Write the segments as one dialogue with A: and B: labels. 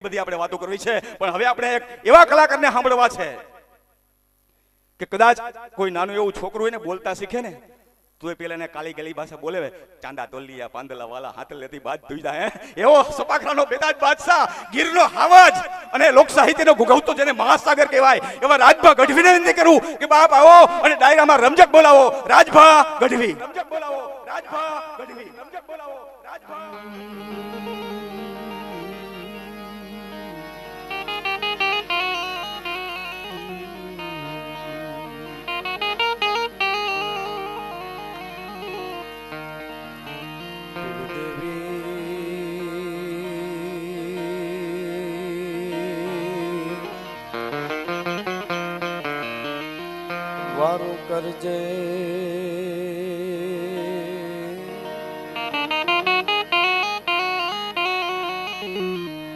A: બધી આપણે વાતો કરવી છે, પણ હવે આપણે એક એવા કલાકારને સાંભળવા છે કે કદાચ કોઈ નાનું એવું છોકરું હોય ને બોલતા શીખે ને તો એ પેલા ને કાલી ગલી ભાષા બોલે, ચાંદા તોલિયા પાંદલા વાલા હાથ લેતી બાદ ધોઈદા હે, એવો સપાખરાનો બેદાજ બાદશાહ, ગીરનો હાવજ અને લોક સાહિત્યનો ગુગવતો જેને મહાસાગર કહેવાય એવા રાજભા ગઢવીને વિનંતી કરું કે બાપ આવો અને ડાયરામાં રમઝક બોલાવો. રાજભા ગઢવી, રમઝક બોલાવો. રાજભા ગઢવી, રમઝક બોલાવો. રાજભા
B: વારું કરજે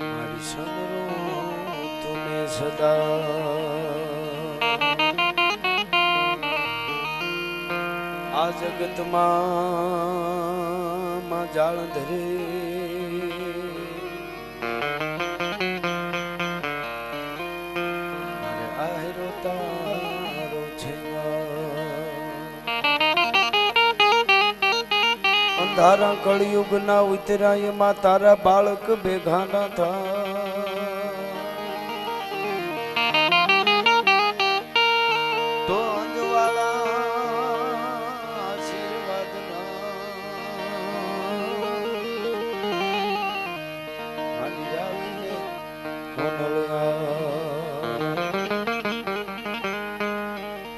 B: મારી સમરો તુને સદા. આ જગતમાં જાળ ધરે મારે આહેરો તારો છે. અંધારા કળિયુગ ના ઉતરાય માં તારા બાળક ભેગા ના થા. તો અંજવાળા આશીર્વાદ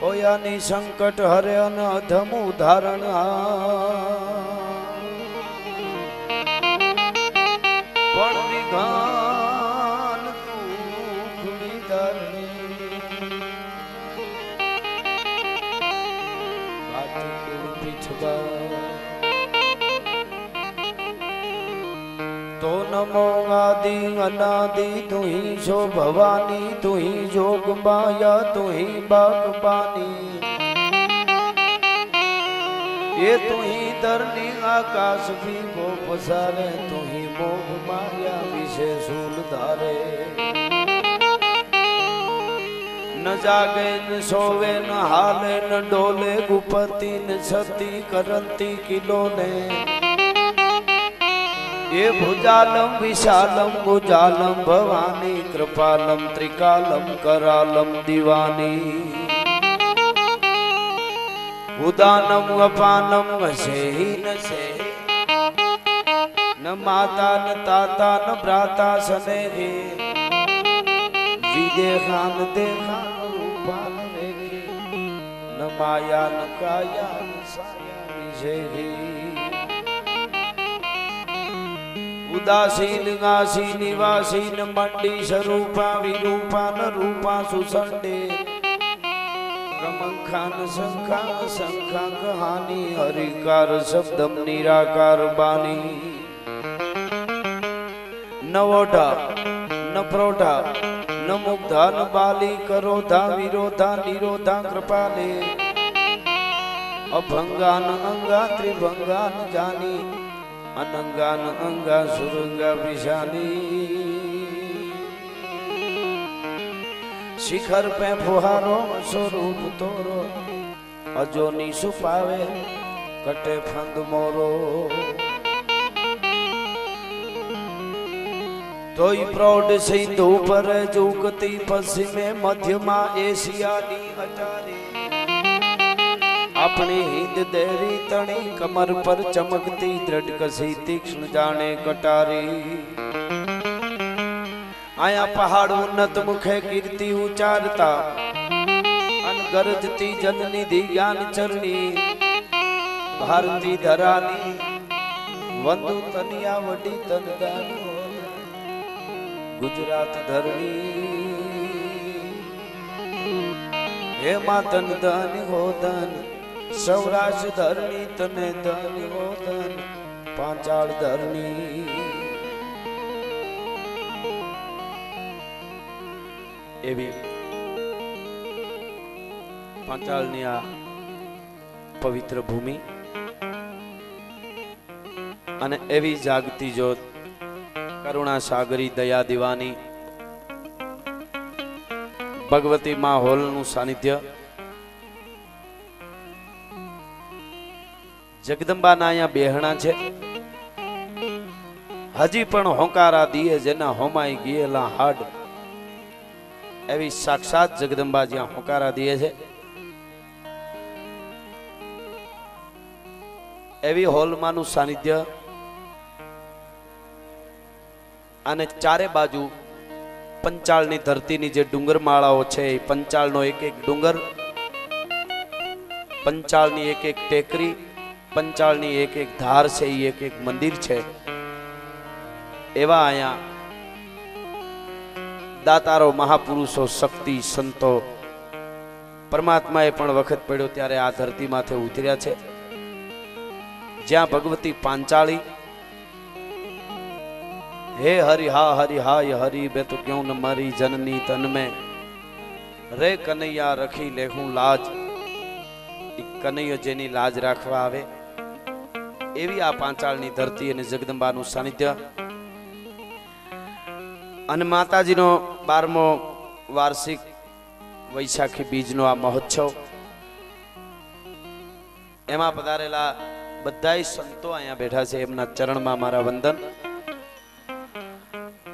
B: ઓયાની સંકટ હરે અને અધમ ઉદાહરણ પણ વિઘાન દુખડી ધરણી પીઠવા તો નમો આદિ અનાદિ તુહી છો ભવાની તુહી જોગ માયા તુહી બાગબાની ये तुही धरनी आकाश भी वो पसारे तुही मोह माया विषे सूल धारे न जागे न सोवे न हाले न डोले गुपति न छती करंती किलो ने ये भुजालम विशालम भुजालम भवानी कृपालम त्रिकालम करालम दीवानी उदानम अपानम वसे ही न से न माता न ताता न भ्राता सने विदेहा न देखा न रूपा न देखे न माया न काया न साया विषे उदासीन गासी निवासीन मंडी स्वरूपा विरूपा न रूपा सुसंडे मंखान संखान संखा कहानी हरिकार शब्दम निराकार बानी न ओढ़ा न प्रोढ़ा न मुग्धा न बाली करोधा विरोधा निरोधा कृपाले अभंगान अंगा त्रिभंगान जानी अनंगान अंगा सुरंगा विशानी शिखर पे फुहारो स्वरूप तोरो अजोनी सुपावे कटे फंद मोरो तोई प्रौढ़ सिंधु पर जुगती पश्चिमे मध्यमा एशिया नी अटारी अपनी हिंद देरी तणी कमर पर चमकती दृढ़ कसी तीक्ष्ण जाने कटारी आया पहाड़ उन्नत मुखे कीर्ति उचारता अनगरजती जननिधि ज्ञान चरणी भारती धरानी वंदु तनिया वडी तनदान गुजरात धरणी हे मा तन दान हो दान सौराष्ट्र धरणी तने दान हो दान पांचाल धरणी एवी પાંચાળની આ પવિત્ર ભૂમિ અને એવી જાગતી જ્યોત કરુણા સાગરી દયા દીવાની ભગવતી માં હોલનું સાનિધ્ય, જગદંબાના અહીંયા બેહણા છે. હજી પણ હોંકારા દીએ જેના હોમાઈ ગયેલા હાડ, એવી સાક્ષાત જગદંબા જ્યાં હોંકારા દીએ છે, એવી હોલમાંનું સાનિધ્ય. અને ચારે બાજુ પંચાળની ધરતીની જે ડુંગર માળાઓ છે, એ પંચાળનો એક એક ડુંગર, પંચાળની એક એક ટેકરી, પંચાળની એક એક ધાર છે, એ એક એક મંદિર છે. એવા અહીંયા દાતારો, મહાપુરુષો, શક્તિ, સંતો, પરમાત્માએ પણ વખત પડ્યો ત્યારે આ ધરતી માથે ઉતર્યા છે. જ્યાં ભગવતી પાંચાળી, હે હરિ હા હરિ હાય હરિ બે તો ક્યું ન મારી જનની તન મેં રે કનૈયા રખી લેખું લાજ. કનૈયો જેની લાજ રાખવા આવે એવી આ પાંચાળની ધરતી અને જગદંબાનું સાનિધ્ય. અને માતાજીનો 12મો વાર્ષિક વૈશાખી બીજનો આ મહોત્સવ, એમાં પધારેલા બધાય સંતો અહીંયા બેઠા છે, એમના ચરણમાં મારા વંદન.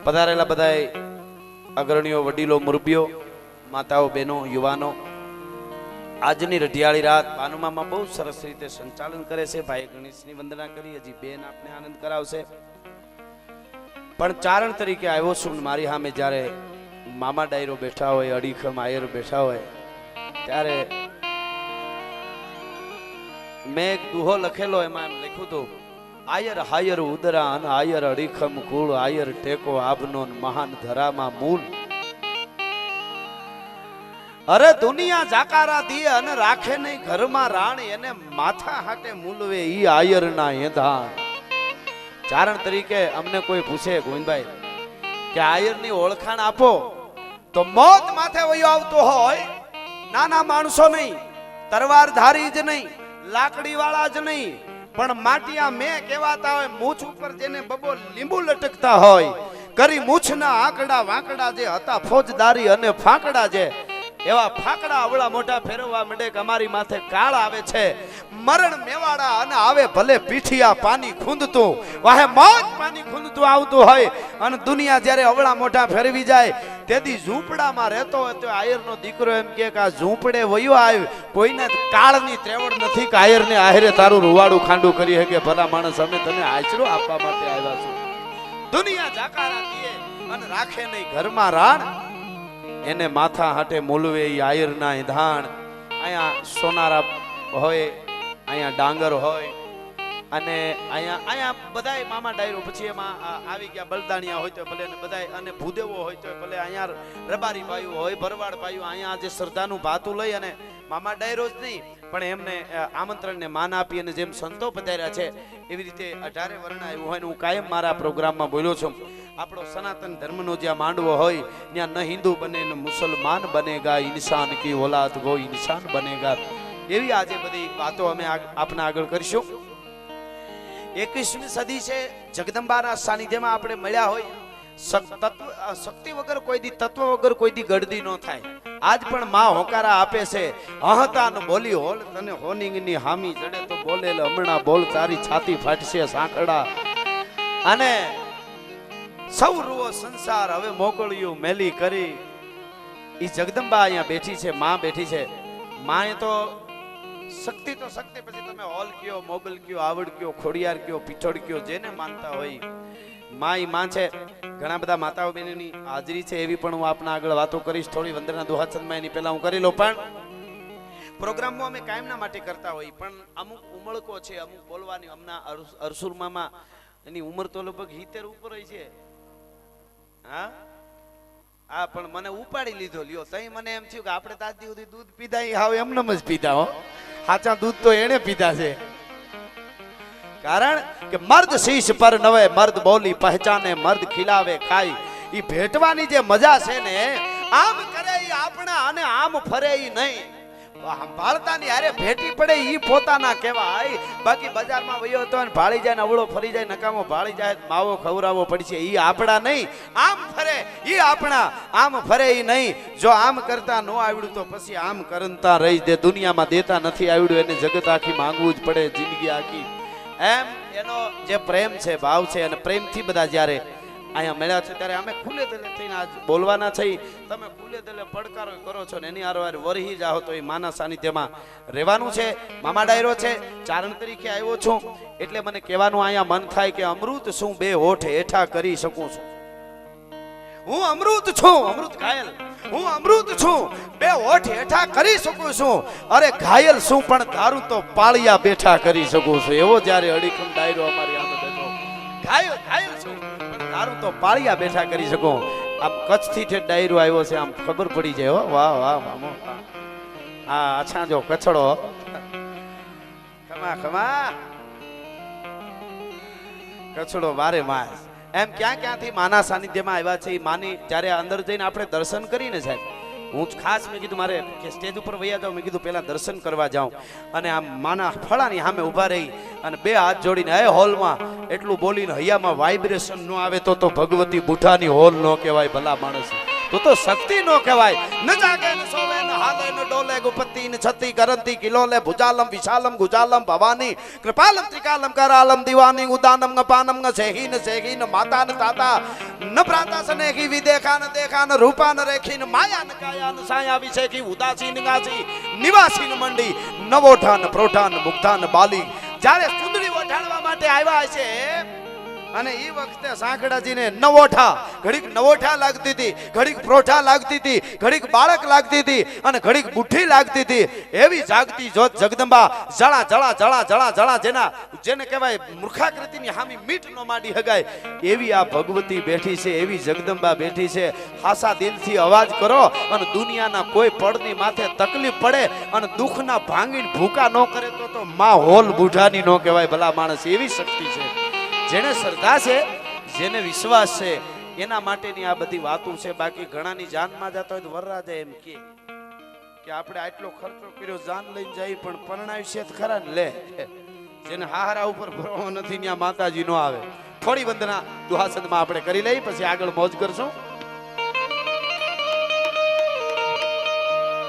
B: પધારેલા બધાય અગ્રણીઓ, વડીલો, મુરબીઓ, માતાઓ, બહેનો, યુવાનો, આજની રઢિયાળી રાત ભાનુમામાં બહુ સરસ રીતે સંચાલન કરે છે. ભાઈ ગણેશની વંદના કરી, હજી બેન આપને આનંદ કરાવશે. પણ ચારણ તરીકે આવ્યો છું. મારી સામે જ્યારે મામા ડાયરો બેઠા હોય, અડીખમ આયર બેઠા હોય, ત્યારે મેં એક દુહો લખેલો, એમાં એમ લખ્યું હતું, આયર હાયર ઉદરા અને આયર અડીખમ કુળ, આયર ટેકો આબનો મહાન ધરામાં મૂળ. અરે દુનિયા જાકારા દી અને રાખે નહીં ઘરમાં રાણ, એને માથા હાટે મૂલવે ઈ આયરના એધાણ. ચારણ તરીકે અમને કોઈ પૂછે, ગોવિંદભાઈ કે આયરની ઓળખાણ આપો, તો મોત માથે વયો આવતો હોય, નાના માણસો નહીં, તરવારધારી જ નહીં, લાકડી વાળા જ નહીં, પણ માટિયા મેં કહેવાતા હોય, મૂછ ઉપર જેને બબો લીંબુ લટકતા હોય, કરી મૂછના આંકડા વાંકડા જે હતા ફોજદારી અને ફાંકડા, જે એવા ફાંકડા અવળા મોટા ફેરવવા માંડે કે અમારી માથે કાળ આવે છે. મરણ મેવાડા અને આવે ભલે પીઠિયા પાણી ખૂંદતું, વાહે મોત પાણી ખૂંદતું આવતું હોય, અને દુનિયા જ્યારે અવળા મોટા ફેરવી જાય, તેથી ઝૂંપડામાં રહેતો હોય તો આયરનો દીકરો એમ કે આ ઝૂંપડે વયો આવ, કોઈને કાળની ત્રેવડ નથી કે આયરને આહેરે તારું રૂવાડું ખાંડું કરી શકે. ભલા માણસ, અમે તને આશરો આપવા માટે આવ્યા છું. દુનિયા જાકારા દીએ અને રાખે નહીં ઘરમાં રાણ, એને માથા હાટે મૂલવે ઈ આયરના ધાણ. અહીંયા સોનારા હોય, અહીંયા ડાંગર હોય, અને અહીંયા બધાય મામા ડાયરો, પછી એમાં આવી ગયા બલદાણિયા હોય તો ભલે, ને બધાય અને ભૂદેવો હોય તો ભલે, અહીંયા રબારી પાયું હોય, ભરવાડ પાયું, અહીંયા આજે શ્રદ્ધાનું ભાતું લઈ અને મામા ડાયરો જ નહીં પણ એમને આમંત્રણને માન આપી અને જેમ સંતો પધાર્યા છે એવી રીતે 18 વર્ણ આવ્યું હોય. હું કાયમ મારા પ્રોગ્રામમાં બોલ્યો છું, આપણો સનાતન ધર્મનો જ્યાં માંડવો હોય ત્યાં ન હિન્દુ બને ન મુસલમાન બનેગા, ઇન્સાન કી ઓલાદ વો ઇન્સાન બનેગા. એવી આજે બધી વાતો અમે આપના આગળ કરીશું. 21મી સદી છે, જગદંબાના સાનિધ્યમાં આપણે મળ્યા હોય. શક્તિ વગર કોઈ દી, તત્વ વગર કોઈ દી ગળદી ન થાય. આજ પણ માં હોકારા આપે છે, અહતા ન બોલી હોલ તને હોનિંગની હામી જડે તો બોલે હમણાં બોલ, તારી છાતી ફાટશે સાંકડા. અને સૌ રૂવો સંસાર હવે મોકળ્યું મેલી કરી. ઈ જગદંબા અહીંયા બેઠી છે, માં બેઠી છે. માં તો શક્તિ તો શક્તિ, પછી તમે હોલ કયો, મોગલ કયો, આવડ કયો, ખોડિયાર કયો, પીછોડ કયો, જેને માનતા હોય, માં માં છે. ઘણા બધા માતાઓ બહેનોની હાજરી છે, એવી પણ હું આપના આગળ વાતો કરીશ. થોડી વંદના દુહાચંદમાં એની પહેલા હું કરી લઉં. પણ પ્રોગ્રામમાં અમે કાયમના માટે કરતા હોય, પણ અમુક ઉમળકો છે, અમુક બોલવાની. હમણાં અરસુરમામાં એની ઉંમર તો લગભગ 70 ઉપર હોય છે. હા, પણ મને ઉપાડી લીધો લ્યો. તઈ મને એમ થયું કે આપણે તાજી સુધી દૂધ પીધા, એ હાવ એમનેમ જ પીધા. હો, સાચા દૂધ તો એને પીધા છે. કારણ કે મર્દ શીશ પર નવે, મર્દ બોલી પહેચાને, મર્દ ખિલાવે ખાઈ. ઈ ભેટવાની જે મજા છે ને, આમ કરે ઈ આપણા અને આમ ફરે ઈ નહીં. ભાળતાની હારે ભેટી પડે ઈ પોતાના કહેવાય. બાકી બજારમાં વયો હતો અને ભાળી જાય ને અવળો ફરી જાય નકામો ભાળી જાય માવો ખવરાવો પડશે ઈ આપણા નહીં. આમ ફરે ઈ આપણા, આમ ફરે ઈ નહીં. જો આમ કરતા નો આવડ્યું તો પછી આમ કરતા રહી દે. દુનિયામાં દેતા નથી આવડ્યું એને જગત આખી માંગવું જ પડે, જિંદગી આખી. એમ એનો જે પ્રેમ છે, ભાવ છે, અને પ્રેમથી બધા જ્યારે અહીંયા મળ્યા છે ત્યારે અમે ખુલ્લે દિલે થઈને આજ બોલવાના છે. તમે ખુલ્લે દિલે પડકારો કરો છો ને એની હારે વરહી જાઓ તો એ માના સાનિધ્યમાં રહેવાનું છે. મામા ડાયરો છે, ચારણ તરીકે આવ્યો છું એટલે મને કહેવાનું અહીંયા મન થાય કે અમૃત શું બે હોઠ હેઠા કરી શકું છું. હું અમૃત છું, અમૃત ઘાયલ. હું અમૃત છું, બે હોઠ હેઠા કરી શકું છું. અરે ઘાયલ શું પણ દારૂ તો પાળિયા બેઠા કરી શકું છું. એવો જ્યારે અડીખમ ડાયરો અમારી આમે બેઠો. ઘાયલ ઘાયલ છું દારૂ તો પાળિયા બેઠા કરી શકો. આમ કચ્છથી ઠેઠ ડાયરો આવ્યો છે, આમ ખબર પડી જાય. હો વાહ વાહ મામો. હા અચ્છા જો કચડો ખમા ખમા કચડો મારે માસ. એમ ક્યાં ક્યાંથી માના સાનિધ્યમાં આવ્યા છે. માની જ્યારે અંદર જઈને આપણે દર્શન કરીને સાહેબ, હું ખાસ મેં કીધું મારે કે સ્ટેજ ઉપર વયા જાઉં, મેં કીધું પહેલા દર્શન કરવા જાઉં. અને આમ માના ફળાની સામે ઊભા રહી અને બે હાથ જોડીને હે હોલમાં એટલું બોલીને હૈયામાં વાઇબ્રેશન ન આવે તો ભગવતી બુઢાની હોલ ન કહેવાય ભલા માણસ. તો શક્તિ નો કહેવાય. ન જાગે ન સોવે ન હાલે ન ડોલે ગુપતિ ન છતી કરંતી કિલોલે ભુજાલમ વિશાલમ ગુજાલમ ભવાની કૃપાલમ ત્રિકાલમ કરાલમ દીવાની ઉદાનમ ન પાનમ ન સેહી ન માતા ન તાતા ન પ્રાતા સનેહી વિદેખા ન દેખા ન રૂપા ન રેખી ન માયા ન કાયા ન સાયા વિશેખી ઉદાસી ન ગાસી નિવાસી ન મંડી નવોઠા ન પ્રોઠા ન મુગ્ધા ન બાલી. જ્યારે સુંદરી ઓઠાડવા માટે આવ્યા છે અને એ વખતે સાંકડાજીને નવોઠા, ઘડીક નવોઠા લાગતી હતી, ઘડીક પ્રોઠા લાગતી હતી, ઘડીક બાળક લાગતી હતી અને ઘડીક બુઠ્ઠી લાગતી હતી. એવી જાગતી જોત જગદંબા જળા જળા જળા જળા જળા જેને કહેવાય મૂર્ખાકૃતિની હામી મીટ નો માંડી હગાય એવી આ ભગવતી બેઠી છે, એવી જગદંબા બેઠી છે. હાસા દિલથી અવાજ કરો અને દુનિયાના કોઈ પડની માથે તકલીફ પડે અને દુઃખના ભાંગીને ભૂકા ન કરે તો માં હોલ બુઢાની નો કહેવાય ભલા માણસ. એવી શક્તિ છે. જેને શ્રદ્ધા છે, જેને વિશ્વાસ છે એના માટેની આ બધી વાતો છે. બાકી ઘણાની જાનમાં જતા હોય તો વરરાજા એમ કે આપણે આટલો ખર્ચો કર્યો જાન લઈને જઈ પણ પરણાવી છે ખરા ને લે. જેને હારા ઉપર ભરવો નથી ત્યાં માતાજી નો આવે. થોડી વંદના દુહાસનમાં આપણે કરી લઈ પછી આગળ મોજ કરશું.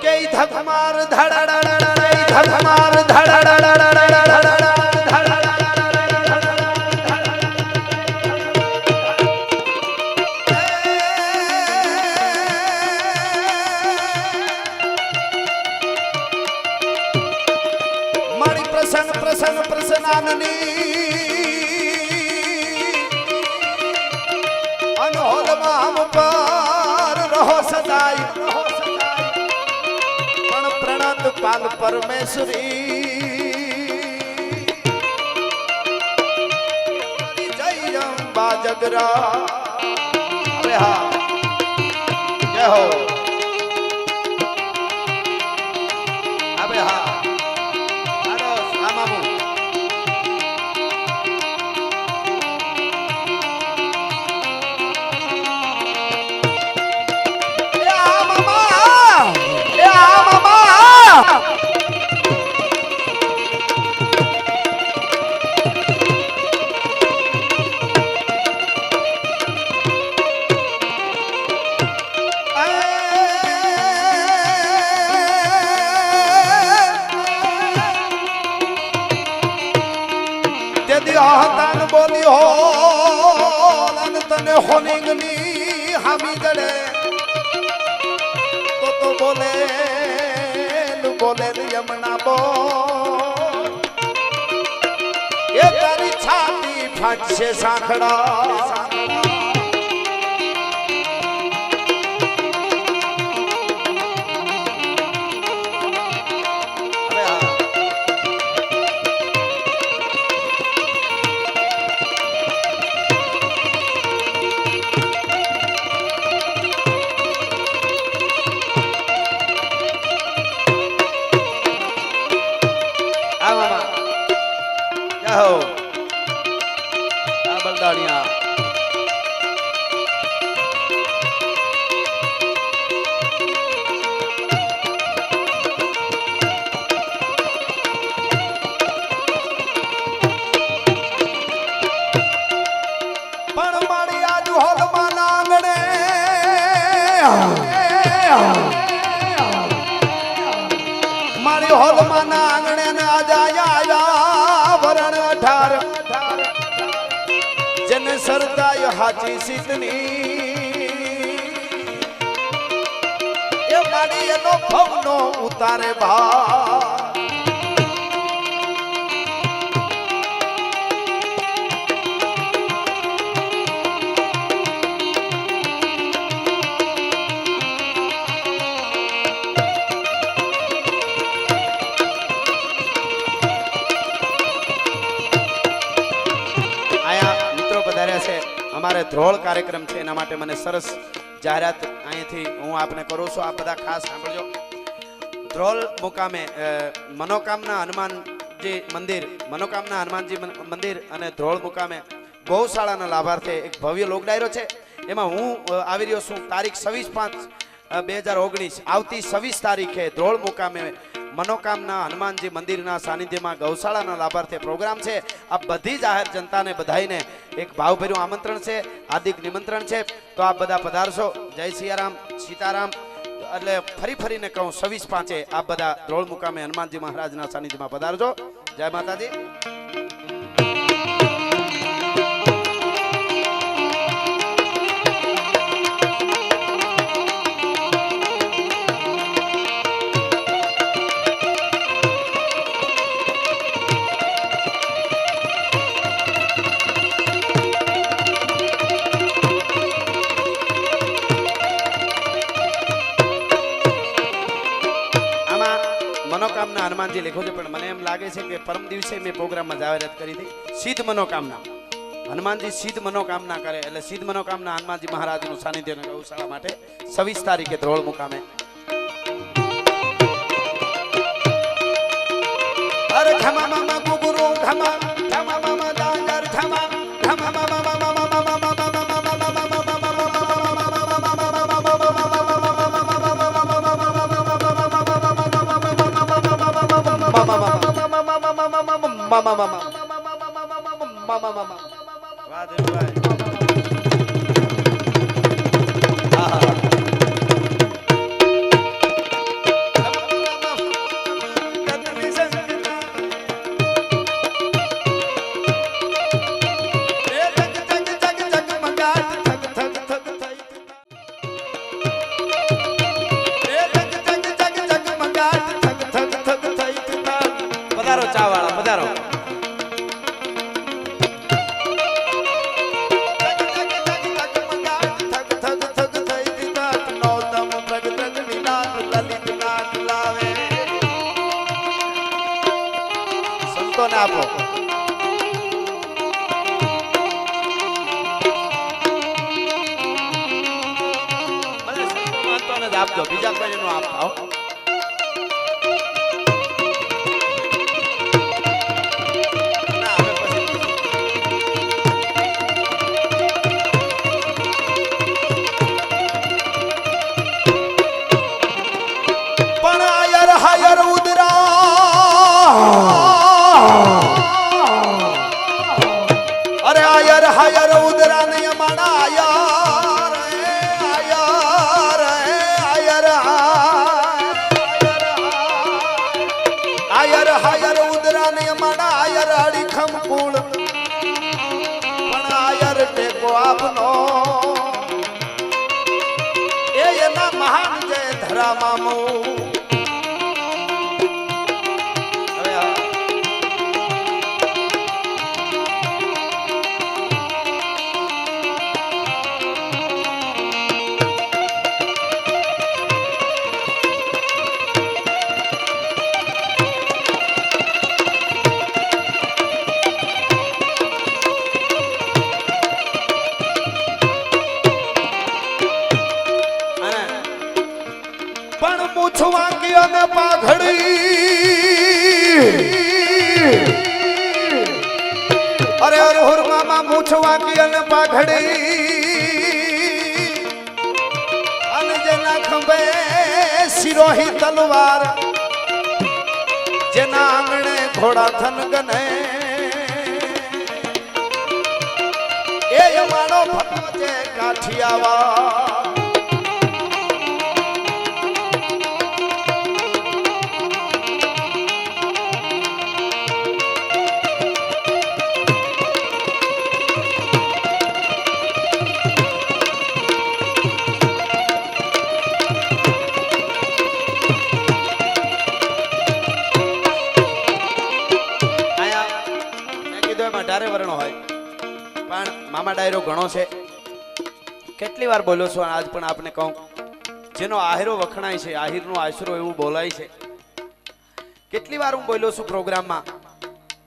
B: કે ધકમાર ધડાડા ધકમાર ધડાડા અનહોલમાં પર રહો સદાય પણ પ્રણત પાલ પરમેશ્વરી જય અંબા જગરા. અરે હા જય હો. અરે હા બોલી હો તને હોલિંગની હામી જડે તો બોલે બોલે યમના બોલ એ તારી છાતી ફાટશે સાંખડા. મારી હોલમાં ના આંગણે ને આજા વરણ 18 જેને સરદાય હાચી સીતની એ મારી એનો ભવનો ઉતારે ભા અમારે ધ્રોળ કાર્યક્રમ છે એના માટે મને સરસ જાહેરાત અહીંથી હું આપને કરું છું. આ બધા ખાસ સાંભળજો. ધ્રોળ મુકામે મનોકામના હનુમાનજી મંદિર અને ધ્રોળ મુકામે ગૌશાળાના લાભાર્થે એક ભવ્ય લોક ડાયરો છે. એમાં હું આવી રહ્યો છું તારીખ 26/5/2019 આવતી 26 તારીખે ધ્રોળ મુકામે મનોકામના હનુમાનજી મંદિરના સાનિધ્યમાં ગૌશાળાના લાભાર્થે પ્રોગ્રામ છે. આ બધી જાહેર જનતાને બધાઈને એક ભાવભર્યું આમંત્રણ છે, હાર્દિક નિમંત્રણ છે. તો આપ બધા પધારશો. જય સિયારામ, સીતારામ. એટલે ફરીને કહું 26/5 આપ બધા ધ્રોળ મુકામે હનુમાનજી મહારાજના સાનિધ્યમાં પધારજો. જય માતાજી. મનોકામના હનુમાનજી લખ્યું છે, પણ મને એમ લાગે છે કે પરમ દિવસે મેં પ્રોગ્રામમાં જાહેરાત કરી હતી સિદ્ધ મનોકામના હનુમાનજી સિદ્ધ મનોકામના કરે એટલે સિદ્ધ મનોકામના હનુમાનજી મહારાજનું સાનિધ્ય ગૌશાળા માટે 26 તારીખે ધ્રોળ મુકામે. અરે ખમા મામા ગુગુરુ ખમા ખમા મામા દાંગર ખમા ખમા મામા વાહ દેવભાઈ. પધારો ચા વાળા પધારો. સંતોને આપો. સંતોને જ આપજો, બીજા કોઈ નું આપો. મહાન જય ધરા મામો. પૂછવાંગી અને પાઘડી અરે અરહુર મામા પૂછવાંગી અને પાઘડી અને જેના ખંભે સિરોહી તલવાર જેના આંગણે ઘોડા થન ગને એ માણો ભટો છે કાઠિયાવા આમાં ડાયરો ઘણો છે, કેટલી વાર બોલ્યો છું, આજ પણ આપને કહું, જેનો આહીરો વખણાય છે, આહીરનો આશરો એવું બોલાય છે. કેટલી વાર હું બોલ્યો છું પ્રોગ્રામમાં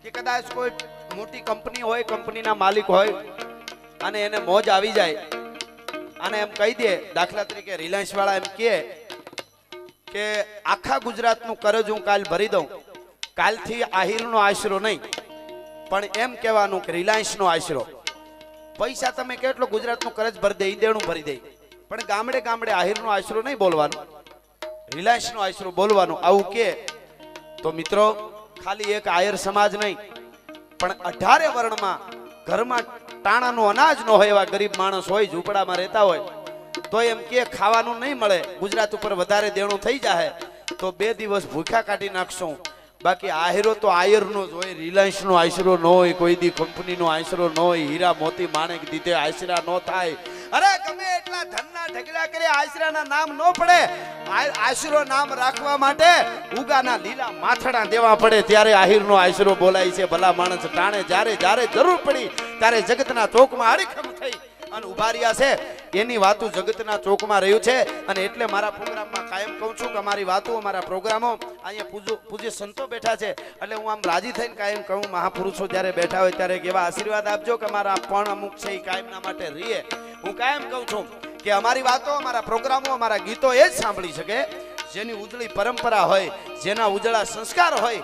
B: કે કદાચ કોઈ મોટી કંપની હોય, કંપનીના માલિક હોય અને એને મોજ આવી જાય અને એમ કહી દે, દાખલા તરીકે રિલાયન્સ વાળા એમ કહે કે આખા ગુજરાતનું કરજ હું કાલ ભરી દઉં, કાલથી આહીરનો આશરો નહીં પણ એમ કહેવાનું કે રિલાયન્સનો આશરો. પૈસા તમે કેટલો ગુજરાતનું કરજ ભરી દે, દેણું ભરી દે, પણ ગામડે ગામડે આહીરનો આશરો નહીં બોલવાનું, રિલાયન્સનો આશરો બોલવાનું. આવું કે તો મિત્રો ખાલી એક આયર સમાજ નહીં પણ 18 વર્ણમાં ઘરમાં ટાણાનું અનાજ ન હોય એવા ગરીબ માણસ હોય, ઝૂંપડામાં રહેતા હોય, તો એમ કે ખાવાનું નહીં મળે, ગુજરાત ઉપર વધારે દેણું થઈ જાય તો 2 દિવસ ભૂખ્યા કાઢી નાખશું. બાકી આહીરો તો આયરનો જ હોય, રિલાયન્સનો આશરો ન હોય, કોઈ દી કંપનીનો આશરો ન હોય, હીરા મોતી માણેક દીધે આશરા ન થાય. અરે ગમે એટલા ધનના ઢગલા કરે આશરાના નામ ન પડે. આશરો નામ રાખવા માટે ઉગાના લીલા માથડા દેવા પડે, ત્યારે આહીરનો આશરો બોલાય છે. ભલા માણસ ટાણે જ્યારે જ્યારે જરૂર પડી ત્યારે જગતના ચોકમાં હરીખમ થઈ અને ઉભા રહ્યા છે. એની વાતો જગતના ચોકમાં રહ્યું છે. અને એટલે મારા પ્રોગ્રામમાં કાયમ કહું છું કે અમારી વાતો, અમારા પ્રોગ્રામો, અહીંયા પૂજ્ય સંતો બેઠા છે એટલે હું આમ રાજી થઈને કાયમ કહું, મહાપુરુષો જ્યારે બેઠા હોય ત્યારે એવા આશીર્વાદ આપજો કે અમારા પણ અમુક છે એ કાયમના માટે રહીએ. હું કાયમ કહું છું કે અમારી વાતો, અમારા પ્રોગ્રામો, અમારા ગીતો એ જ સાંભળી શકે જેની ઉજળી પરંપરા હોય, જેના ઉજળા સંસ્કાર હોય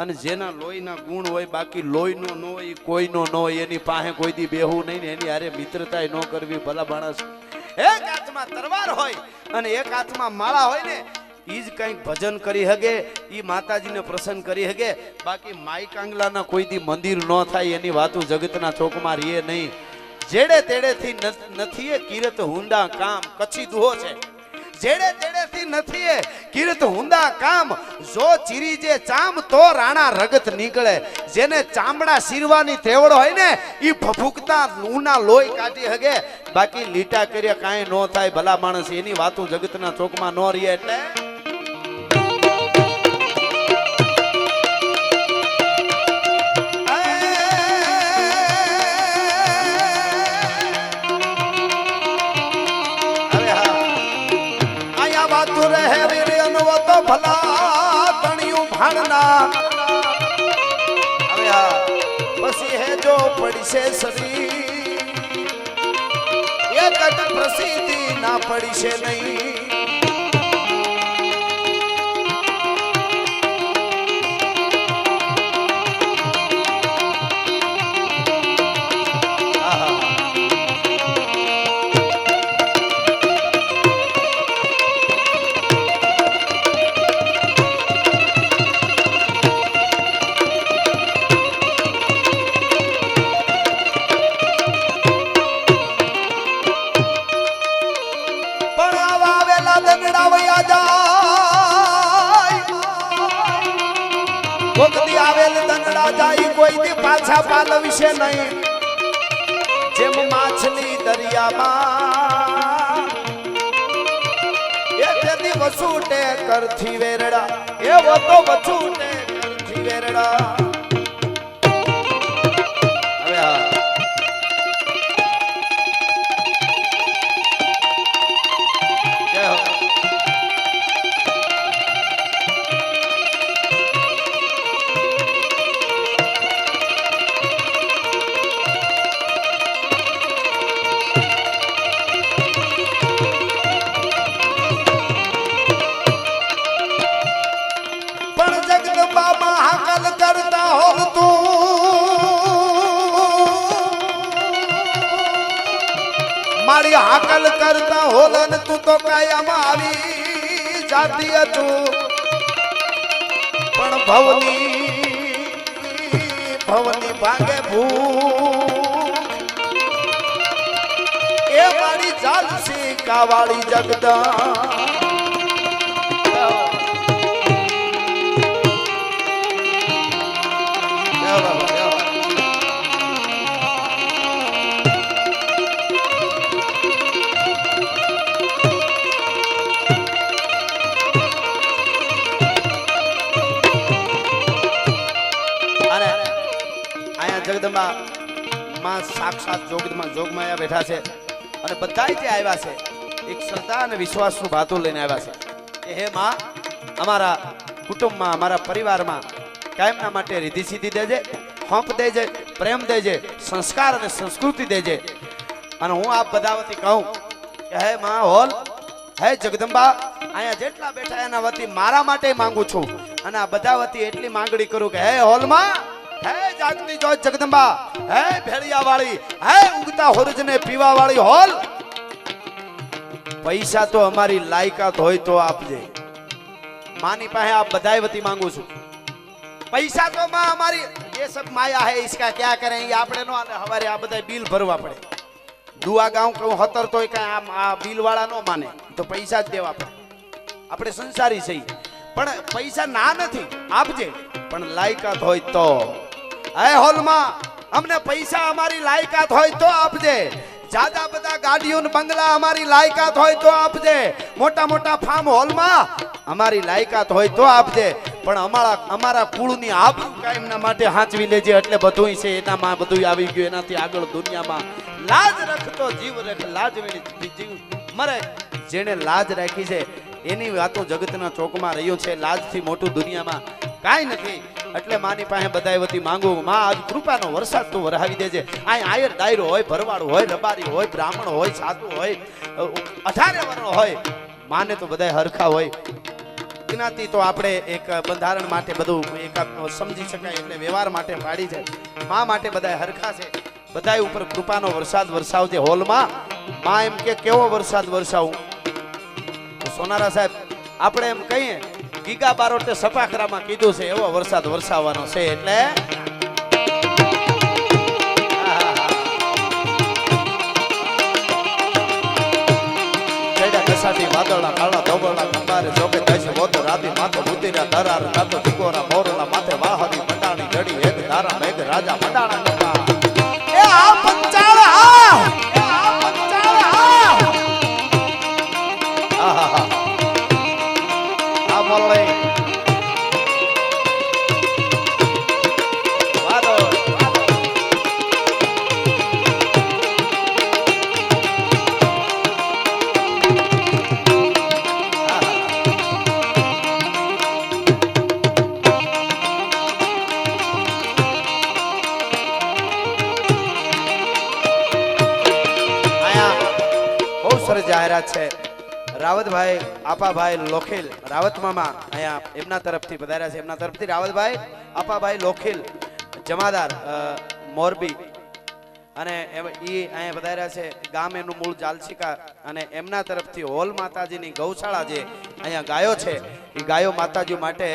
B: અને જેના લોહીના ગુણ હોય. બાકી લોહીનો ન હોય, કોઈનો ન હોય, એની પાસે કોઈ દી બેહવું નહીં ને એની હારે મિત્રતા ન કરવી. ભલા માણસ એક હાથમાં તરવાર હોય અને એક હાથમાં માળા હોય ને, ઈ જ કંઈક ભજન કરી હગે, ઈ માતાજીને પ્રસન્ન કરી હગે. બાકી માઈ કાંગલાના કોઈ દી મંદિર ન થાય એની વાતો જગતના ચોકમાં રીએ નહીં. જેડે તેડેથી નથી એ કિરત હુંડા કામ, કચ્છી દુહો છે. જેડે તેડેથી નથી એ કિરત હુંડા કામ, જો ચીરી જે ચામ તો રાણા રગત નીકળે. જેને ચામડા શીરવાની તેવડ હોય ને ઈ ભભૂકતા ઊના લોહી કાઢી હગે. બાકી લીટા કર્યા કાંઈ ન થાય. ભલા માણસ એની વાતો જગતના ચોકમાં ન રહે. એટલે ભલા તણિયું ભાણના હવે પછી હે જો પડશે સરી એ કટ પ્રસિદ્ધિ ના પડશે નહીં. પાછા પાલવશે નહીં. જેમ માછલી દરિયામાં એ વસૂટે કરથી વેરડા, એવો તો વસૂટે કરથી વેરડા. હવે જય હો. મારી હાકલ કરતા હોલન તું તો કાયમ આવી જાતી હતું. પણ ભવની ભાગે ભૂખ એ મારી ચાલસી કાવાળી જગદા. જગદંબા માં સાક્ષાત જોગમાયા બેઠા છે અને બધાય જે આવ્યા છે એક શ્રદ્ધા અને વિશ્વાસનું વાતો લઈને આવ્યા છે કે હે માં અમારા કુટુંબમાં અમારા પરિવારમાં કાયમના માટે રીધિ સીધી દેજે, હોંપ દેજે, પ્રેમ દેજે, સંસ્કાર અને સંસ્કૃતિ દેજે. અને હું આપ બધા વતી કહું કે હે માં હોલ, હે જગદંબા, અહીંયા જેટલા બેઠા એના વતી મારા માટે માંગુ છું અને આ બધા વતી એટલી માંગણી કરું કે હે હોલમાં, હે જાગતી જોત જગદંબા, હે ભેળિયા વાળી, હે ઉગતા હોરજને પીવા વાળી હોલ, પૈસા તો અમારી લાયકાત હોય તો આપજે. માની પાસે આપ બધાય વતી માંગુ છું. પૈસા તો માં અમારી ये सब माया है, इसका क्या करें, ये આપણે નો આલે. હવારે આ બધા બિલ ભરવા પડે. દુઆ ગાઉં કહું હતર તોય કઈ આ બિલ વાળા નો માને, તો પૈસા જ દેવા પડે. આપણે સંસારી છીએ પણ પૈસા ના નથી, આપજે પણ લાયકાત હોય તો. હે હોલમાં, અમને પૈસા અમારી લાયકાત હોય તો આપજે. જાજા બધા ગાડીઓ ને બંગલા અમારી લાયકાત હોય તો આપજે. મોટા મોટા ફાર્મ હોલમાં અમારી લાયકાત હોય તો આપજે. પણ અમારા કુળની આબરૂ કાયમના માટે હાંચવી લેજે. એટલે બધુંય છે એનામાં બધુંય આવી ગયું. એનાથી આગળ દુનિયામાં લાજ રાખતો જીવ રાખે, લાજ વિણી જીવ મરે. જેને લાજ રાખી છે એની વાતો જગતના ચોકમાં રહ્યો છે. લાજથી મોટું દુનિયામાં કાંઈ નથી. એટલે માની પાસે બધાય વતી માંગુ, માં આજ કૃપાનો વરસાદ તું વરહાવી દેજે. અહીં આયર ડાયરો હોય, ભરવાડું હોય, રબારી હોય, બ્રાહ્મણ હોય, સાધુ હોય, 18 વર્ણ હોય, માને તો બધાય હરખા હોય. એનાથી તો આપણે એક બંધારણ માટે બધું એક સમજી શકાય એટલે વ્યવહાર માટે પાડી છે. માં માટે બધાય હરખા છે. બધાય ઉપર કૃપાનો વરસાદ વરસાવજે. હોલમાં માં એમ કે કેવો વરસાદ વરસાવું? સોનારા સાહેબ આપણે એમ કહીએ ગીગા બારોટે સપાખરામાં કીધું છે એવો વરસાદ વરસાવવાનો છે. એટલે કસાટી વાદળના કાળા ધોબળના કંબારે જોકે કૈસે બોતો રાતી માથે ઉતર્યા ધરાર રાતો ટીકોરા મોરલા માથે વાહરી મંડાણી જડી એક ધારા મેઘ રાજા મંડાણા કપા. એ આ પંચાળ આ, એ આ પંચાળ આ, આ મોરલે જાહેરાત છે. રાવતભાઈ આપાભાઈ લોખેલ, રાવત મામા અહીંયા એમના તરફથી પધાર્યા છે. એમના તરફથી રાવતભાઈ આપાભાઈ લોખેલ જમાદાર મોરબી અને ઈ અહીંયા પધાર્યા છે. ગામ એનું મૂળ જાલશિકા અને એમના તરફથી હોલ માતાજીની ગૌશાળા જે અહીંયા ગાયો છે એ ગાયો માતાજી માટે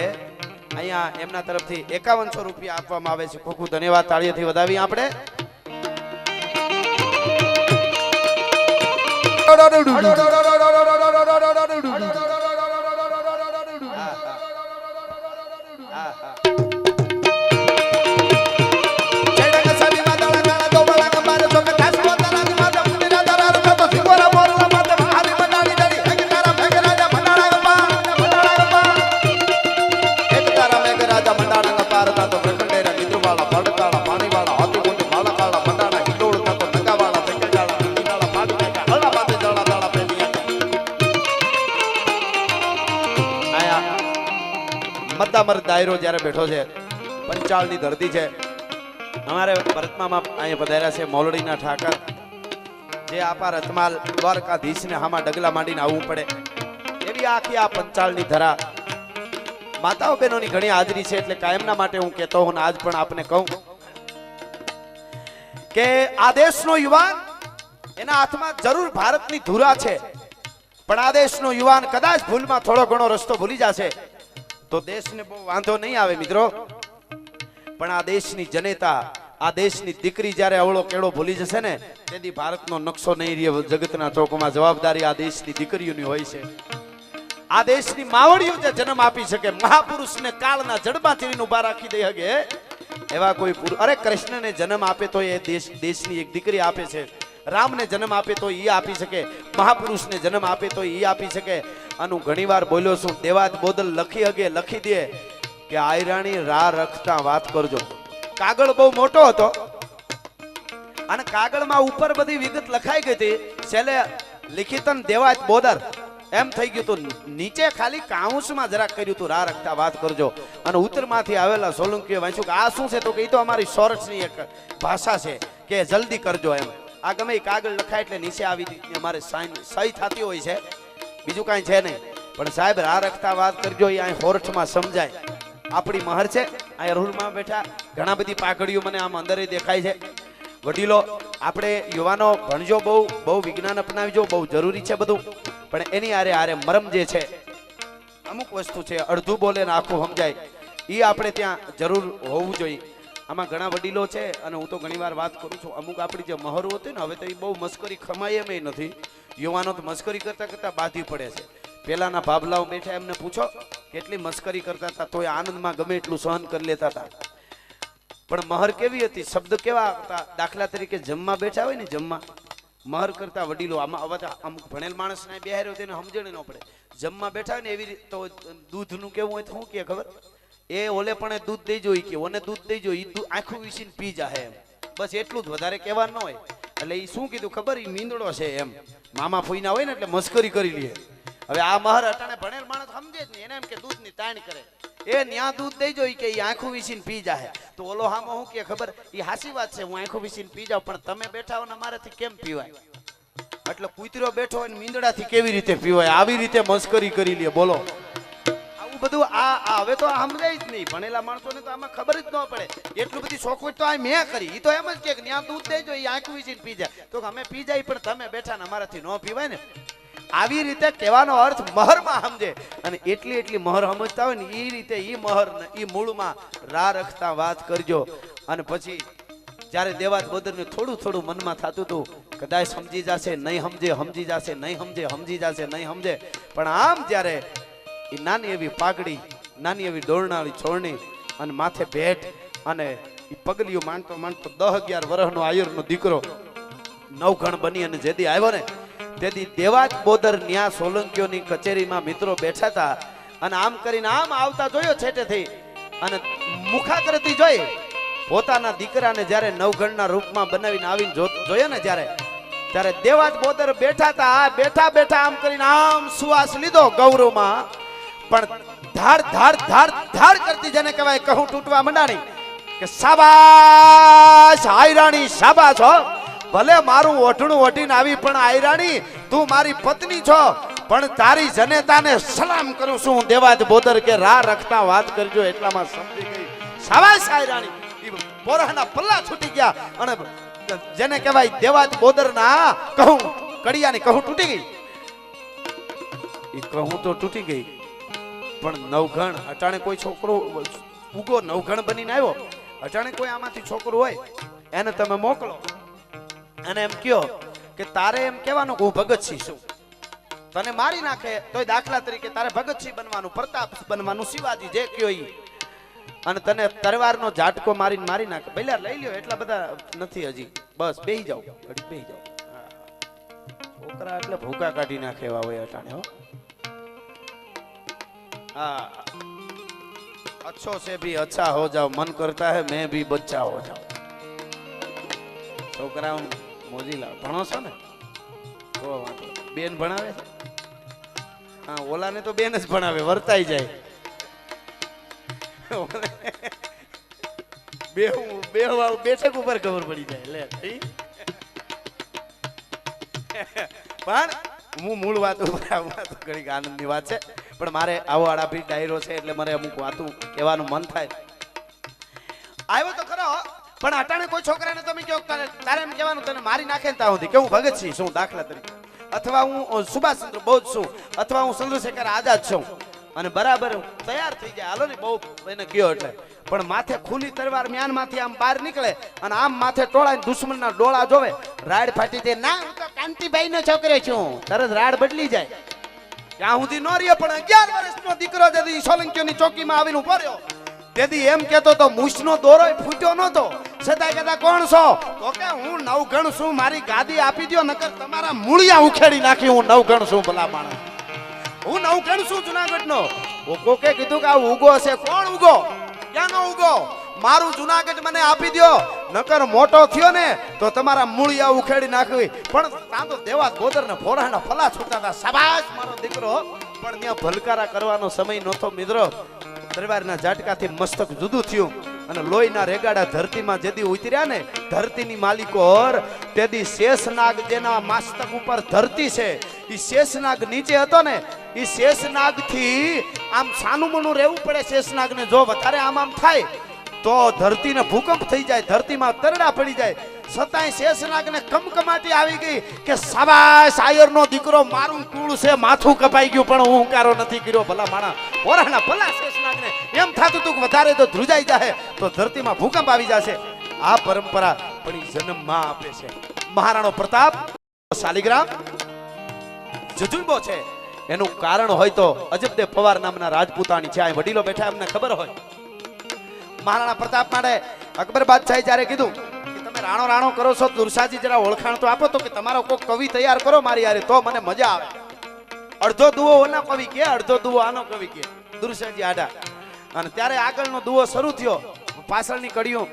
B: અહીંયા એમના તરફથી 5100 રૂપિયા આપવામાં આવે છે. ખૂબ ખૂબ ધન્યવાદ. તાળીઓથી વધાવી આપણે. મર્દ દાયરો જ્યારે બેઠો છે, પંચાળની ધરતી છે. અમારે ભરતમામાં અહીંયા પધાર્યા છે મોલડીના ઠાકર, જે આપા રતમાલ દ્વારકાધીશને હામાં ડગલા માંડીને આવવું પડે એવી આખી આ પંચાળની ધરા. માતાઓ બહેનોની ઘણી હાજરી છે. એટલે કાયમના માટે હું કહેતો હું આજ પણ આપને કહું કે આ દેશનો યુવાન, એના હાથમાં જરૂર ભારતની ધુરા છે, પણ આ દેશનો યુવાન કદાચ ભૂલમાં થોડો ઘણો રસ્તો ભૂલી જશે તો દેશને બહુ વાંધો નહીં આવે મિત્રો. પણ આ દેશની જનતા, આ દેશની દીકરી જ્યારે અવળો કેળો ભૂલી જશે ને તેથી ભારતનો નકશો નહીં રહે જગતના ચોકમાં. જવાબદારી આ દેશની દીકરીઓની હોય છે. આ દેશની માવડીઓ જે જન્મ આપી શકે, મહાપુરુષને કાળના જડબાથી ઉભા રાખી દઈ શકે એવા કોઈ પુરુષ. અરે કૃષ્ણને જન્મ આપે તો એ દેશની એક દીકરી આપે છે. રામને જન્મ આપે તો એ આપી શકે. મહાપુરુષને જન્મ આપે તો એ આપી શકે. આનું ઘણીવાર બોલ્યો છું. દેવાત બોદલ લખી હગે લખી દે કે આયરાણી રા રખતા વાત કરજો. કાગળ બહુ મોટો હતો અને કાગળમાં ઉપર બધી વિગત લખાઈ ગઈ હતી. છેલ્લે લિખિતન દેવાજ બોદર એમ થઈ ગયું તું. નીચે ખાલી કાઉન્સમાં જરાક કર્યું તું રા રખતા વાત કરજો. અને ઉત્તરમાંથી આવેલા સોલંકીએ વાંચ્યું કે આ શું છે, તો કે ઈ તો અમારી સૌરાષ્ટ્રની એક ભાષા છે કે જલ્દી કરજો એમ. આ ગમે ઈ કાગળ લખાય એટલે નીચે આવી રીતે અમારે સહી થતી હોય છે, બીજું કાંઈ છે નહીં. પણ સાહેબ રા રખતા વાત કરજો એ અહીં હોરઠમાં સમજાય. આપણી મહર છે અહીં રૂલમાં બેઠા, ઘણા બધી પાઘડીઓ મને આમ અંદર દેખાય છે. વડીલો આપણે યુવાનો ભણજો, બહુ બહુ વિજ્ઞાન અપનાવજો, બહુ જરૂરી છે બધું. પણ એની આરે આરે મરમ જે છે, અમુક વસ્તુ છે અડધું બોલે ને આખું સમજાય, એ આપણે ત્યાં જરૂર હોવું જોઈએ. આમાં ઘણા વડીલો છે અને હું તો ઘણીવાર વાત કરું છું, અમુક આપણી જે મહરો હતી ને હવે તો એ બહુ મસ્કરી ખમાય એમ નથી. યુવાનો તો મસ્કરી કરતા કરતા બાંધી પડે છે. પેલાના ભાભલાઓ બેઠા એમને પૂછો કેટલી મસ્કરી કરતા હતા, તોય આનંદમાં ગમે એટલું સહન કરી લેતા હતા. પણ મહર કેવી હતી, શબ્દ કેવા હતા. દાખલા તરીકે જમવા બેઠા હોય ને, જમવા મહર કરતા વડીલો, આમાં હવે અમુક ભણેલ માણસને બેહાર્યો તેને સમજણ ન પડે. જમવા બેઠા હોય ને એવી રીતે તો દૂધનું કેવું હોય તો શું કે ખબર, એ ઓલે પણ દૂધ દઈ જોઈ કે ઓને દૂધ દઈ જોઈ, આખું વીસીને પી જાહે એમ, બસ એટલું જ, વધારે કહેવા ન હોય. એટલે એ શું કીધું ખબર, એ મીંદડો છે એમ. મામા ફોઈના હોય ને એટલે મસ્કરી કરી લે. હવે આ મહર અટાણે ભણેલ માણસ સમજે જ નહીં, એને એમ કે દૂધની તાણ કરે, એ ન્યા દૂધ દઈ જોઈ કે એ આંખું વીસીને પી જાહે. તો ઓલો હામો શું કે ખબર, એ હાસી વાત છે, હું આંખું વીસીને પી જાઉં, પણ તમે બેઠા હો ને મારાથી કેમ પીવાય? એટલે કૂતરો બેઠો હોય ને મીંદડાથી કેવી રીતે પીવાય? આવી રીતે મસ્કરી કરી લે. બોલો આવું બધું આ હવે તો સમજાય જ નહીં. ભણેલા માણસોને તો આમાં ખબર જ ન પડે. એટલું બધી શોખવટ તો આ મેં કરી. એ તો એમ જ કે ન્યા દૂધ દેજો, એ આંખું વીસીને પી જાય. તો અમે પી જાય પણ તમે બેઠા ને અમારાથી ન પીવાય ને. આવી રીતે કહેવાનો અર્થ મહરમાં સમજે. અને એટલી મહર સમજતા હોય ને એ રીતે એ મહર ને એ મૂળમાં રા રખતા વાત કરજો. અને પછી જ્યારે દેવાજ બોદરને થોડું મનમાં થતું હતું કદાચ સમજી જશે, નહીં સમજે, સમજી જશે, નહીં સમજે, સમજી જશે, નહીં સમજે. પણ આમ જ્યારે એ નાની એવી પાઘડી, નાની એવી દોરનાળી છોડણી અને માથે ભેટ અને એ પગલીઓ માંડતો 10-11 વર્ષનો આયરનો દીકરો નવઘણ બની અને જેદી આવ્યો ને તેથી દેવાજ બોદર ન્યા સોલંકીઓની કચેરીમાં મિત્રો બેઠા હતા. અને આમ કરીને આમ આવતા જોયો છેટેથી અને મુખાકૃતિ જોઈ પોતાના દીકરાને જ્યારે નવઘણના રૂપમાં બનાવીને આવીને જોયો ને ત્યારે દેવાજ બોદર બેઠા હતા. આ બેઠા આમ કરીને આમ સુવાસ લીધો ગૌરવમાં, પણ ધાડ કરતી જેને કહેવાય કહું તૂટવા મંડાણી કે શાબાશ આયરાણી, શાબાશ હો, ભલે મારું ઓઢણું ઓઢીને આવી પણ આયરાણી તું મારી પત્ની છો, પણ તારી જનેતાને સલામ કરું છું દેવાજ બોદર કે રા રખતા વાત કરજો. એટલામાં સમજી ગઈ શાબાશ આયરાણી. પોરાના પલ્લા છૂટી ગયા અને જેને કહેવાય દેવાજ બોદરના કહું કડિયાની કહું તૂટી ગઈ. એ કહું તો તૂટી ગઈ, પણ નવઘણ અટાણે કોઈ છોકરો ઉગો નવઘણ બનીને આવ્યો, અટાણે કોઈ આમાંથી છોકરો હોય એને તમે મોકલો અને એમ કયો કે તારે એમ કહેવાનું કે હું ભગતસિંહ છું, તને મારી નાખે તોય દાખલા તરીકે તારે ભગતસિંહ બનવાનું, પ્રતાપ બનવાનું, શિવાજી જે કયો ઈ, અને તને તરવારનો ઝાટકો મારીને મારી નાખે, ભલે લઈ લ્યો, એટલા બધા નથી હજી, બસ બેહી જાઓ, ઘડી બેહી જાઓ. છોકરા એટલે ભૂકા કાઢી નાખે એવા હોય અટાણે હો. हाँ, अच्छो से भी अच्छा हो जाओ, मन करता है मैं भी बच्चा हो जाऊं. છોકરા મોજીલા ભણો છો ને બેન ભણાવે છે? હા, ઓલાને તો બેન જ ભણાવે, વર્તાઈ જાય. બેઠક ઉપર ખબર પડી જાય. લે પણ હું મૂળ વાત ઉપર આવું તો ઘણી આનંદની વાત છે, પણ મારે આવો આડાભી ડાયરો છે એટલે મારે અમુક વાતો કહેવાનું મન થાય. આવ્યો તો ખરો, પણ અટાણે કોઈ છોકરાને તમે કહો તારે એમ કહેવાનું તને મારી નાખે ને ત્યાં સુધી કે હું ભગતસિંહ છું દાખલા તરીકે, અથવા હું સુભાષચંદ્ર બોઝ છું, અથવા હું ચંદ્રશેખર આઝાદ છું, અને બરાબર તૈયાર થઈ જાય, હાલો ને બહુ એને કયો એટલે, પણ માથે ખુલ્લી તલવાર મ્યાનમાંથી આમ બહાર નીકળે અને આમ માથે ટોળાઈને દુશ્મનના ડોળા જોવે, રાડ ફાટી જાય, ના હું તો કાંતિભાઈ નો છોકરો છું, તરત રાડ બદલી જાય. ત્યાં સુધી નો રહ્યો, પણ 11 વર્ષનો દીકરો જેથી સોલંકીઓની ચોકીમાં આવીને ઉભો રહ્યો તેથી એમ કેતો તો મૂછનો દોરો ફૂટ્યો નતો, છતાં કહેતા કોણ છો? તો કે હું નવઘણ છું, મારી ગાદી આપી દો નકર તમારા મૂળિયા ઉખેડી નાખી, હું નવઘણ છું. ભલા માણસ, હું નવઘણ છું જુનાગઢનો. કોકે કીધું કે આ ઉગો છે. કોણ ઉગો? ક્યાંનો ઉગો? મારું જુનાગઢ મને આપી દ્યો, નકર મોટો થયો ને તો તમારા મૂળિયા ઉખેડી નાખવી. પણ ત્યાં તો દેવા ગોદર ને ફોરાના ફલા છૂટા હતા. શાબાશ મારો દીકરો. પણ ત્યાં ભલકારા કરવાનો સમય નહોતો મિત્રો. દરબારના ઝાટકાથી મસ્તક જુદું થયું અને લોહીના રેગાડા ધરતીમાં જેદી ઉતર્યા ને ધરતીની માલિકોર તેદી શેષનાગ જેના મસ્તક ઉપર ધરતી છે ઈ શેષનાગ નીચે હતો ને ઈ શેષનાગ થી આમ સાનુમનું રહેવું પડે. શેષનાગને જો વધારે આમ થાય તો ધરતીને ભૂકંપ થઈ જાય, ધરતીમાં તરડા પડી જાય. છતાંય શેષનાગને કમકમાટી આવી ગઈ કે શાબાશ આયરનો દીકરો, મારું કુળ છે, માથું કપાઈ ગયું પણ હું હુંકારો નથી કર્યો. ભલા માણા પોરાના ભલા શેષનાગને એમ થાતું હતું કે વધારે તો ધ્રુજાઈ જાય તો ધરતીમાં ભૂકંપ આવી જશે. આ પરંપરા પણ જન્મમાં આપે છે. મહારાણો પ્રતાપ શાલિગ્રામ જજુંબો છે. એનું કારણ હોય તો અજબદેવ પવાર નામના રાજપૂતાણી છે. આ વડીલો બેઠા એમને ખબર હોય. મહારાણા પ્રતાપ માટે અકબર બાદશાહે જ્યારે કીધું કે તમે રાણો રાણો કરો છો, દુરસાજી જરા ઓળખાણ તો આપો તો કે તમારો કોઈ કવિ તૈયાર કરો મારી યારે તો મને મજા આવે. અડધો દુઓ ઓના કવિ કે, અડધો દુઓ આનો કવિ કે, દુરસાજી આડા. અને ત્યારે આગળનો દુઓ શરૂ થયો. પાછળની કડીઓ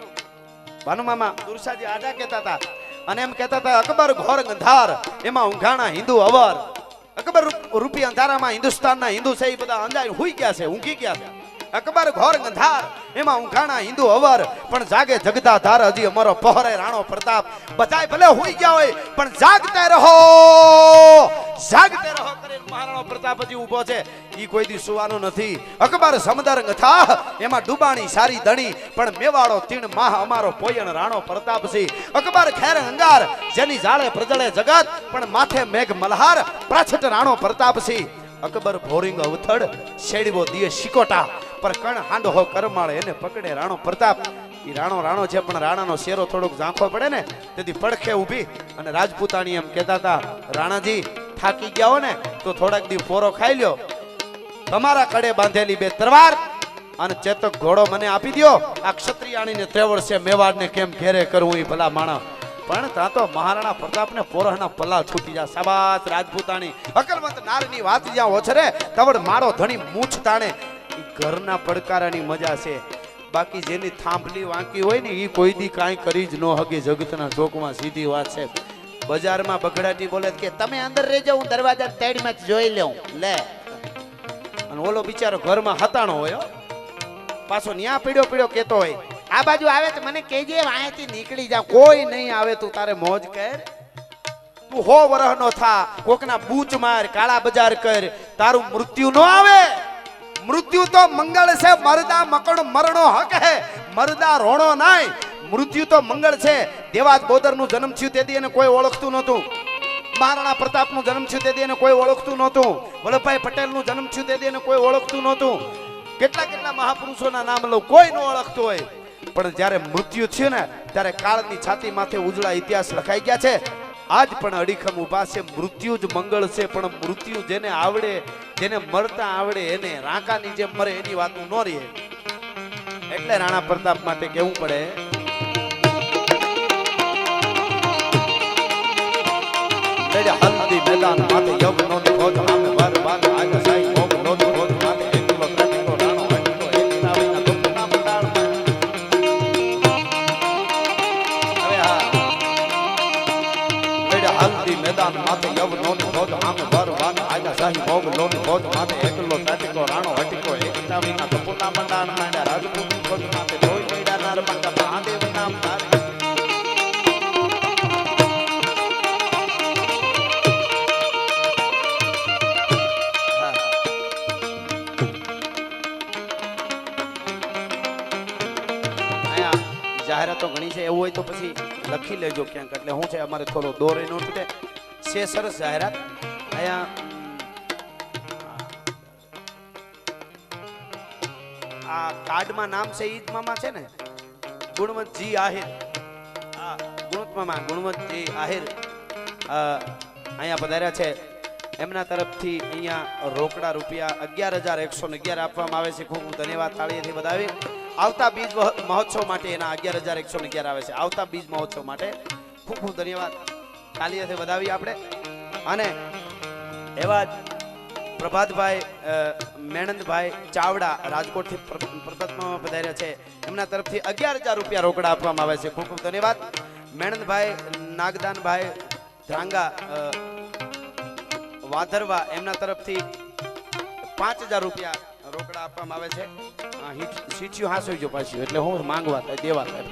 B: ભાનુમામા દુરસાજી આડા કહેતા હતા અને એમ કહેતા હતા અકબર ઘોર ગંધાર એમાં ઊંઘાણા હિન્દુ અવર. અકબર રૂપી અંધારામાં હિન્દુસ્તાનના હિન્દુ છે એ બધા અંજાય હુઈ ગયા છે, ઊંઘી ગયા છે. અકબર ઘોર ગંધાર એમાં ઊંઘાણા હિન્દુ અવર પણ જાગે જગતા ધાર હજી અમારો પહોરે રાણો પ્રતાપ. બધાય ભલે હુઈ ગયા હોય પણ જાગતે રહો, જાગતે રહો કરીને મહારાણો પ્રતાપ હજી ઊભો છે. ઈ કોઈ દી સુવાનો નથી. અકબર સમદર ગથા એમાં ડુબાણી સારી દણી પણ મેવાડો તીણ માહ અમારો પોયણ રાણો પ્રતાપ છે. અકબર ખેર અંગાર જેની જાળે પ્રજળે જગત પણ માથે મેઘ મલ્હાર પ્રાછટ રાણો પ્રતાપ છે. અકબર ભોરિંગ અવથડ શેડવો દિયે શિકોટા પર કણ હાંડો હો કરમાળ એને પકડે રાણો પ્રતાપ. ઈ રાણો રાણો છે પણ રાણાનો શેરો થોડોક ઝાંખો પડે ને તેથી પડખે ઊભી અને રાજપૂતાણી એમ કહેતા હતા રાણાજી થાકી ગયા હો ને તો થોડાક દી પોરો ખાઈ લ્યો. તમારા કડે બાંધેલી બે તરવાર અને ચેતક ઘોડો મને આપી દ્યો. આ ક્ષત્રિયાણીને ત્રેવડશે મેવાડને કેમ ઘેરે કરવું ઈ ભલા માણા. પણ ત્યાં તો મહારાણા પ્રતાપને પોરહના પલ્લા છૂટી જાય. શાબાશ રાજપૂતાણી. અકલમત નારની વાત જ્યાં ઓછરે તવડ મારો ધણી મૂછ તાણે. ઘરના પડકારાની મજા છે. બાકી જેની થાંભલી વાંકી હોય ને એ કોઈ દી કાંઈ કરી જ ન હગે. જગતના ચોકમાં સીધી વાત છે. બજારમાં બગડાટી બોલે કે તમે અંદર રહેજો, હું દરવાજા તેડમાં જ જોઈ લઉં લે. અને ઓલો બિચારો ઘરમાં હતાણો હોય પાછો ન્યા પીડ્યો પીડ્યો કેતો હોય આ બાજુ આવે તો મને કહેજે વાંહેથી નીકળી જા. કોઈ નહીં આવે તું તારે મોજ કર. તું 100 વર્ષનો થા, કોકના બૂચ માર, કાળા બજાર કર, તારું મૃત્યુ ન આવે. મૃત્યુ તો મંગળ છે. મરદા મકણ મરણો હક હે, મરદા રોણો નાય. મૃત્યુ તો મંગળ છે. દેવાત બોદરનું જન્મ થયું તેથી એને કોઈ ઓળખતું નહોતું. મહારાણા પ્રતાપનું જન્મ થયું તેથી એને કોઈ ઓળખતું નહોતું. વલ્લભભાઈ પટેલનું જન્મ થયું તેથી એને કોઈ ઓળખતું નહોતું. કેટલા કેટલા મહાપુરુષોના નામ લઉં, કોઈ ન ઓળખતું હોય. પણ જ્યારે મૃત્યુ થયું ને ત્યારે કાળની છાતી માથે ઉજળા ઇતિહાસ લખાઈ ગયા છે. આજ પણ અડીખમ ઊભા છે. મૃત્યુ જ મંગળ છે. પણ મૃત્યુ જેને આવડે, જેને મરતા આવડે એને રાંકાની જેમ મરે એની વાતું ન રહે. એટલે રાણા પ્રતાપ માટે કહેવું પડે હલ્દી મેદાન માથે યવનો ની ફોજ સામે વાર બાદ આજ સાઈ મોગ નો ની ફોજ માથે એકલો કટકો રાણો હટકો એક તાવીના દુખના મંડાણ. હવે હા હલ્દી મેદાન માથે યવનો ની ફોજ સામે વાર બાદ આજ સાઈ મોગ નો ની ફોજ માથે એકલો કટકો રાણો હટકો એક તાવીના દુખના મંડાણ માંડ્યા. રાજપૂત ની ફોજ માથે લોહી મેડા નાર મંડા મહાદેવ નામ તારે. જાહેરાતો ઘણી છે. એવું હોય તો પછી લખી લેજો ક્યાંક. એટલે શું છે અમારે થોડો દોર એનો તૂટે છે. સરસ જાહેરાત. અહીંયા આ કાર્ડમાં નામ છે ઈદ મામા છે ને, ગુણવંતજી આહિર. હા ગુણવંત મામા, ગુણવંતજી આહિર અહીંયા પધાર્યા છે. એમના તરફથી અહીંયા રોકડા રૂપિયા 11,111 આપવામાં આવે છે. ખૂબ ખૂબ ધન્યવાદ. તાળીથી વધાવી. આવતા બીજ મહોત્સવ માટે એના 11,111 આવે છે. આવતા બીજ મહોત્સવ માટે ખૂબ ખૂબ ધન્યવાદ. તાળીથી વધાવી આપણે. અને એવા જ પ્રભાતભાઈ મેણંદભાઈ ચાવડા રાજકોટથી પ્રપ્રથમમાં પધાર્યા છે. એમના તરફથી 11,000 રૂપિયા રોકડા આપવામાં આવે છે. ખૂબ ખૂબ ધન્યવાદ. મેણંદભાઈ નાગદાનભાઈ ધ્રાંગા વાધરવા એમના તરફથી 5,000 રૂપિયા રોકડા આપવામાં આવે છે. સીઠિયું હાંસવી જો પાછું એટલે હું માંગવા થાય દેવા થાય.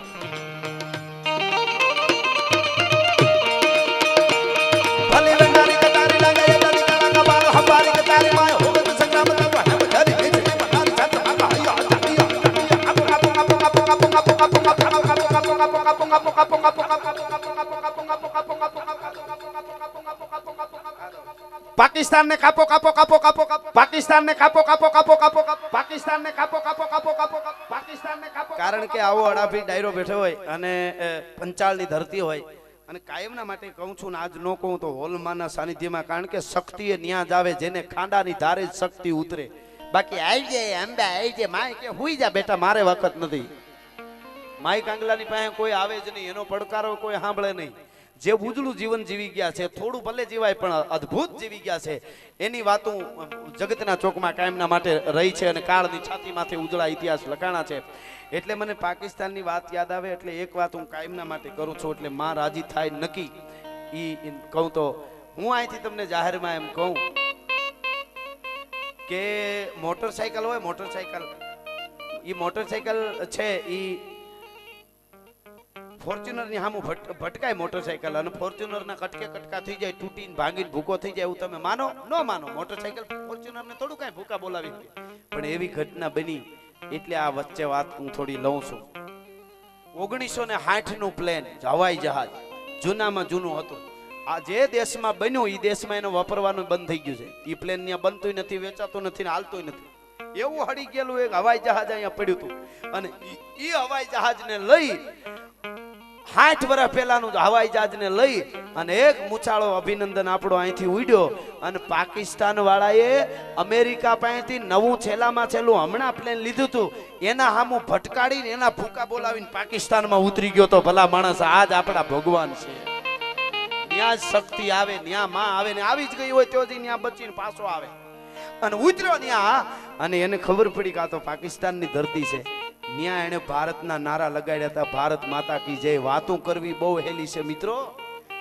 B: ભલે વેંડારી કતારી લાગે એ દાદી કાલા કબાર હંબારી કતારી માય હોવે તો સંગ્રામ તો હેમ ધરી નીચે બનારી છત આકા હૈયા પાકિસ્તાન ને કાપો કાપો કાપો કાપો કાપો પાકિસ્તાન ને કાપો કાપો કાપો કાપો કાપો પાકિસ્તાન ને કાપો કાપો કાપો કાપો પાકિસ્તાન ને કાપો. કારણ કે આવો અડાભી ડાયરો બેઠો હોય અને પંચાળની ધરતી હોય અને કાયમના માટે કહું છું ને આજ ન કહું તો હોલમાના સાનિધ્યમાં, કારણ કે શક્તિ એ ન્યા જ આવે જેને ખાંડાની ધારે જ શક્તિ ઉતરે. બાકી આવી જાય અંબા આવી જાય માય કે હુઈ જા બેટા મારે વખત નથી. માઈ કાંગલાની પાસે કોઈ આવે જ નહીં, એનો પડકારો કોઈ સાંભળે નહીં. જે ઉજળું જીવન જીવી ગયા છે, થોડું ભલે જીવાય પણ અદ્ભુત જીવી ગયા છે, એની વાતો જગતના ચોકમાં કાયમના માટે રહી છે અને કાળની છાતીમાંથી ઉજળા ઇતિહાસ લખાણા છે. એટલે મને પાકિસ્તાનની વાત યાદ આવે એટલે એક વાત હું કાયમના માટે કરું છું, એટલે માં રાજી થાય નક્કી ઈ કહું તો હું અહીંથી તમને જાહેરમાં એમ કહું કે મોટરસાયકલ હોય, મોટરસાયકલ છે ઈ ફોર્ચ્યુનર ની સામું ભટકાય મોટરસાયકલ અને ફોર્ચ્યુનર ના કટકે કટકા થઈ જાય, તૂટીને ભાંગીને ભૂકો થઈ જાય, એવું તમે માનો ન માનો? મોટરસાયકલ ફોર્ચ્યુનર ને થોડું કઈ ભૂકા બોલાવી પણ એવી ઘટના બની. એટલે આ વચ્ચે વાત હું થોડી લઉં છું. 1960 નું પ્લેન હવાઈ જહાજ જૂનામાં જૂનું હતું. આ જે દેશમાં બન્યું એ દેશમાં એનો વાપરવાનું બંધ થઈ ગયું છે. એ પ્લેન ત્યાં બનતું નથી, વેચાતું નથી ને હાલતું નથી. એવું હડી ગયેલું એક હવાઈ જહાજ અહીંયા પડ્યું હતું અને એ હવાઈ જહાજને લઈ 60 વર્ષ પહેલાનું હવાઈ જહાજને લઈ અને એક મૂછાળો અભિનંદન આપણો અહીંથી ઉડ્યો અને પાકિસ્તાન વાળાએ અમેરિકા પાસેથી નવું છેલ્લામાં છેલ્લું હમણાં પ્લેન લીધું હતું, એના સામું ભટકાડીને એના ભૂકા બોલાવીને પાકિસ્તાનમાં ઉતરી ગયો તો. ભલા માણસ, આજ આપણા ભગવાન છે. ત્યાં શક્તિ આવે, ત્યાં માં આવે ને આવી જ ગઈ હોય તો ત્યાં બચીને પાછો આવે અને ઉતર્યો ત્યાં અને એને ખબર પડી કે આ તો પાકિસ્તાનની ધરતી છે. ન્યા એને ભારતના નારા લગાડ્યા હતા, ભારત માતા કી જય. વાતો કરવી બહુ હેલી છે મિત્રો.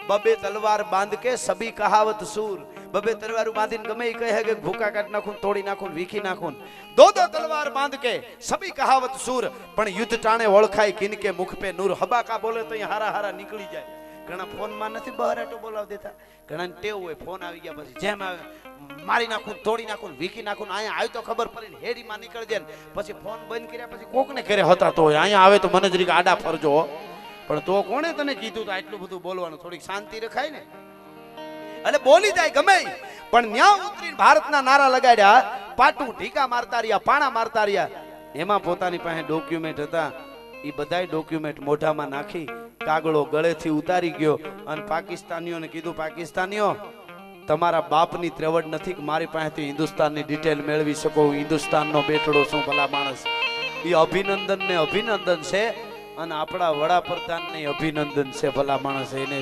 B: બબે તલવાર બાંધ કે સબી કહાવત સૂર. બબે તલવાર બાંધીને ગમે એ કહે કે ભૂકા કાઢ નાખું, તોડી નાખું, વીખી નાખું. દો તલવાર બાંધ કે સબી કહાવત સૂર. પણ યુદ્ધ ટાણે ઓળખાય કિનકે મુખ પે નૂર. હબાકા બોલે તો હારા હારા નીકળી જાય. ઘણા ફોનમાં નથી બહારાટો બોલાવ દેતા, ઘણા ટેવ હોય ફોન આવી ગયા પછી જેમ આવે મારી નાખું, તોડી નાખું, વીખી નાખું. અહીંયા આવી તો ખબર પડી હેડીમાં નીકળી જાય પછી ફોન બંધ કર્યા પછી કોકને ઘરે હતા તો અહીંયા આવે તો મને જરીક આડા ફરજો. પણ તો કોણે તને કીધું તો આટલું બધું બોલવાનું? થોડીક શાંતિ રખાય ને. એટલે બોલી જાય ગમે પણ ન્યા ઉતરીને ભારતના નારા લગાડ્યા, પાટું ઢીકા મારતા રહ્યા, પાણા મારતા રહ્યા. એમાં પોતાની પાસે ડોક્યુમેન્ટ હતા, એ બધાય ડોક્યુમેન્ટ મોઢામાં નાખી કાગળો ગળેથી ઉતારી ગયો અને પાકિસ્તાનીઓને કીધું, પાકિસ્તાનીઓ તમારા બાપની ત્રેવડ નથી કે મારી પાસેથી હિન્દુસ્તાનની ડિટેલ મેળવી શકો. હિન્દુસ્તાનનો બેટડો શું ભલા માણસ. એ અભિનંદન ને અભિનંદન છે અને આપણા વડાપ્રધાન ને અભિનંદન છે ભલા માણસ. એને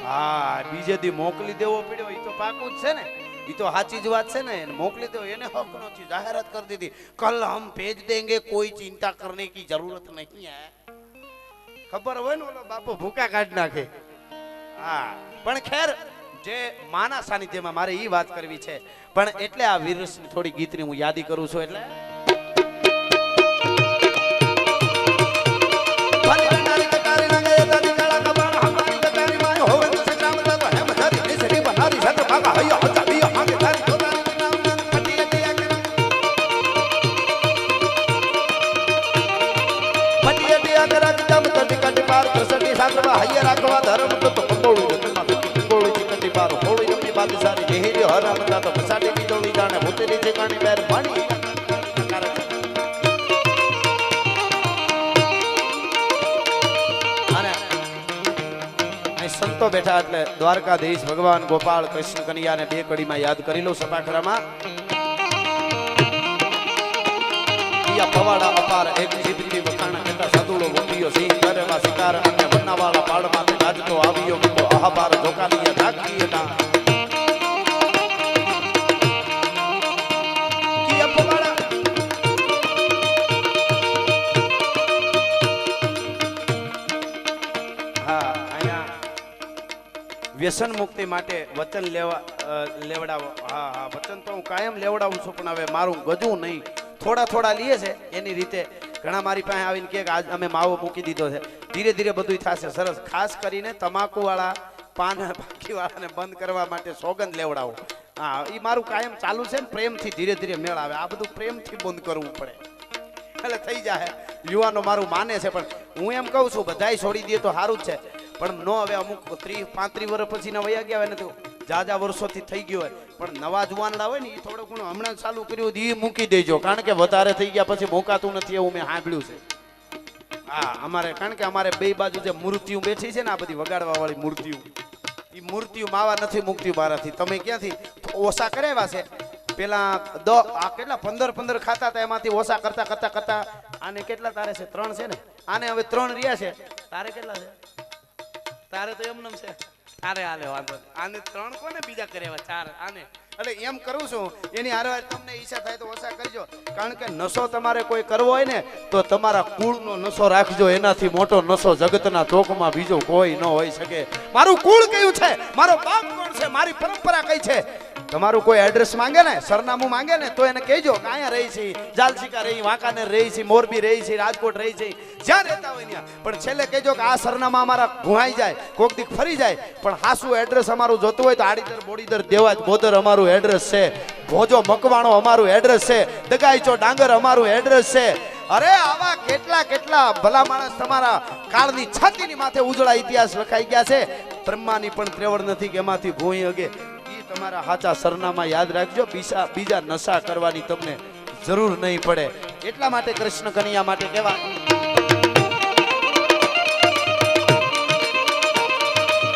B: હા બીજે દી મોકલી દેવો પડ્યો એ તો પાકું જ છે ને, એ તો સાચી જ વાત છે ને. મોકલી દેવો એને હક નથી, જાહેરાત કરી દીધી કલ હમ ભેજ દેંગે, કોઈ ચિંતા કરને કી જરૂરત નહીં હે. ખબર હોય ને ઓલો બાપુ ભૂકા કાઢ નાખે. હા પણ ખેર જે માના સાનિધ્યમાં મારે ઈ વાત કરવી છે. પણ એટલે આ વીરસની થોડી ગીતની હું યાદી કરું છું. એટલે રાખવા ધર્મ તો પકોડી પકોડી ચિકટી બાર હોળી રમી બાદ સારી જેહી હરામ તો મસાડી બીજોળી જાણે ભૂતરી ઠેકાણી બેર પાણી. અને અહીં સંતો બેઠા એટલે દ્વારકાધીશ ભગવાન ગોપાલ કૃષ્ણ કનૈયાને બે કડીમાં યાદ કરી લો સભાખરામાં. પવાડા અપાર એક જીભથી વખાણ કેતા સદુડો ગોપીઓ સિંહ કરેવા શિકાર અને વન્નાવાળા પાડમાંથી ગાજતો આવ્યો મિત્રો અહબાર ધોકાલીએ ધાકીએ ના. વ્યસન મુક્તિ માટે વચન લેવડાવો. હા હા, વચન તો હું કાયમ લેવડાવું છું, પણ હવે મારું ગજું નહીં. થોડા થોડા લઈએ છે એની રીતે. ઘણા મારી પાસે આવીને કે આજ અમે માવો મૂકી દીધો છે. ધીરે ધીરે બધું થશે સરસ. ખાસ કરીને તમાકુવાળા પાન બાકીવાળાને બંધ કરવા માટે સોગંદ લેવડાવો. હા, એ મારું કાયમ ચાલુ છે ને. પ્રેમથી ધીરે ધીરે મેળ આવે. આ બધું પ્રેમથી બંધ કરવું પડે એટલે થઈ જાય. યુવાનો મારું માને છે, પણ હું એમ કહું છું બધાય છોડી દે તો સારું જ છે, પણ નો હવે અમુક 30-35 વર્ષ પછીના વયા ગયા હોય ને, તો જાજા વર્ષોથી થઈ ગયો હોય, પણ નવા જુવાનડા હોય ને એ થોડું ઘણું હમણાં ચાલુ કર્યું એ મૂકી દેજો, કારણ કે વધારે થઈ ગયા પછી મોકાતું નથી એવું મેં સાંભળ્યું છે. હા, અમારે કારણ કે અમારે બે બાજુ જે મૂર્તિઓ બેઠી છે ને, આ બધી વગાડવા વાળી મૂર્તિઓ, એ મૂર્તિઓ માવા નથી મૂકતી મારાથી. તમે ક્યાંથી ઓછા કરાવ્યા છે પેલા આ કેટલા 15 ખાતા હતા, એમાંથી ઓછા કરતા કરતા કરતા આને કેટલા તારે છે? 3 છે ને. આને હવે 3 રહ્યા છે. તારે કેટલા છે? તારે તો એમ નમ છે. તારે હાલે વાંધો નહીં. આને 3 કોને બીજા કર્યા 4 આને. એટલે એમ કરું છું એની હારે તમને ઈચ્છા થાય તો ઓછા કરજો, કારણ કે નશો તમારે કોઈ કરવો હોય ને તો તમારા કુળનો નશો રાખજો. એનાથી મોટો નશો જગતના ચોકમાં બીજો કોઈ ન હોઈ શકે. મારું કુળ કયું છે, મારો બાપ કોણ છે, મારી પરંપરા કઈ છે. તમારું કોઈ એડ્રેસ માંગે ને, સરનામું માંગે ને, તો એને કહેજો કે અહીંયા રહી છે, જાલસિકા રહી, વાંકાનેર રહી છે, મોરબી રહી છે, રાજકોટ રહી છે, જ્યાં રહેતા હોય ત્યાં. પણ છેલ્લે કહેજો કે આ સરનામા અમારા ગુહાઈ જાય, કોક દીક ફરી જાય, પણ હાસું એડ્રેસ અમારું જોતું હોય તો આડીદર બોડીદર દેવાજ બોદર અમારું એડ્રેસ છે, ભોજો મકવાણો અમારું એડ્રેસ છે, દગાઈચો ડાંગર અમારું એડ્રેસ છે. અરે આવા કેટલા કેટલા ભલા માણસ તમારા કાળની છાતીની માથે ઉજળા ઇતિહાસ લખાઈ ગયા છે. બ્રહ્માની પણ ત્રેવડ નથી કે એમાંથી ભૂઈ અગે. તમારા સાચા સરનામા યાદ રાખજો. બીજા નશા કરવાની તમને જરૂર નહીં પડે. એટલા માટે કૃષ્ણ કનૈયા માટે કહેવા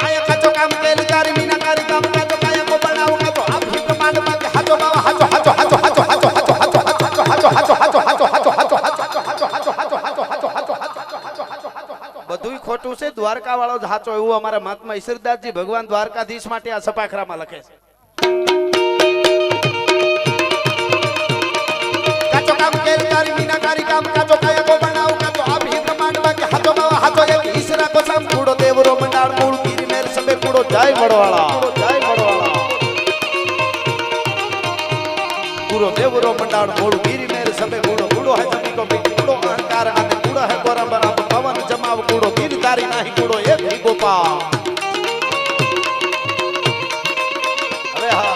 B: આયા કાચો કામ કેલકારી મીનાકારી કામ કાચો કાયા કો બનાવો કાચો આપ હી પ્રમાણમાં કે હાચો બાવા હાચો હાચો હાચો હાચો હાચો હાચો હાચો હાચો હાચો હાચો હાચો બધુંય ખોટું છે. દ્વારકા વાળો જ સાચો એવું અમારા મહાત્મા ઈશ્વરદાસજી ભગવાન દ્વારકાધીશ માટે આ સપાખરામાં લખે છે. કાચો કામ કેલકારી મીનાકારી કામ કાચો કાયા કો બનાવો કાચો આપ હી બ્રહ્માંડમાં કે હાચો બાવા હાચો એક ઈશ્વરા કો સામ કૂડો દેવરો મંડાળ મૂળ ગીરી મેર સબે કૂડો જય મડવાળા જય મડવાળા કૂડો દેવરો મંડાળ મૂળ ગીરી મેર સબે કૂડો કૂડો હે સભી કો બી કૂડો અહંકાર અને કૂડો હે કોરંબરા પવન જમાવ કૂડો ગીર તારી નહીં કૂડો એક હી ગોપા. હવે હા,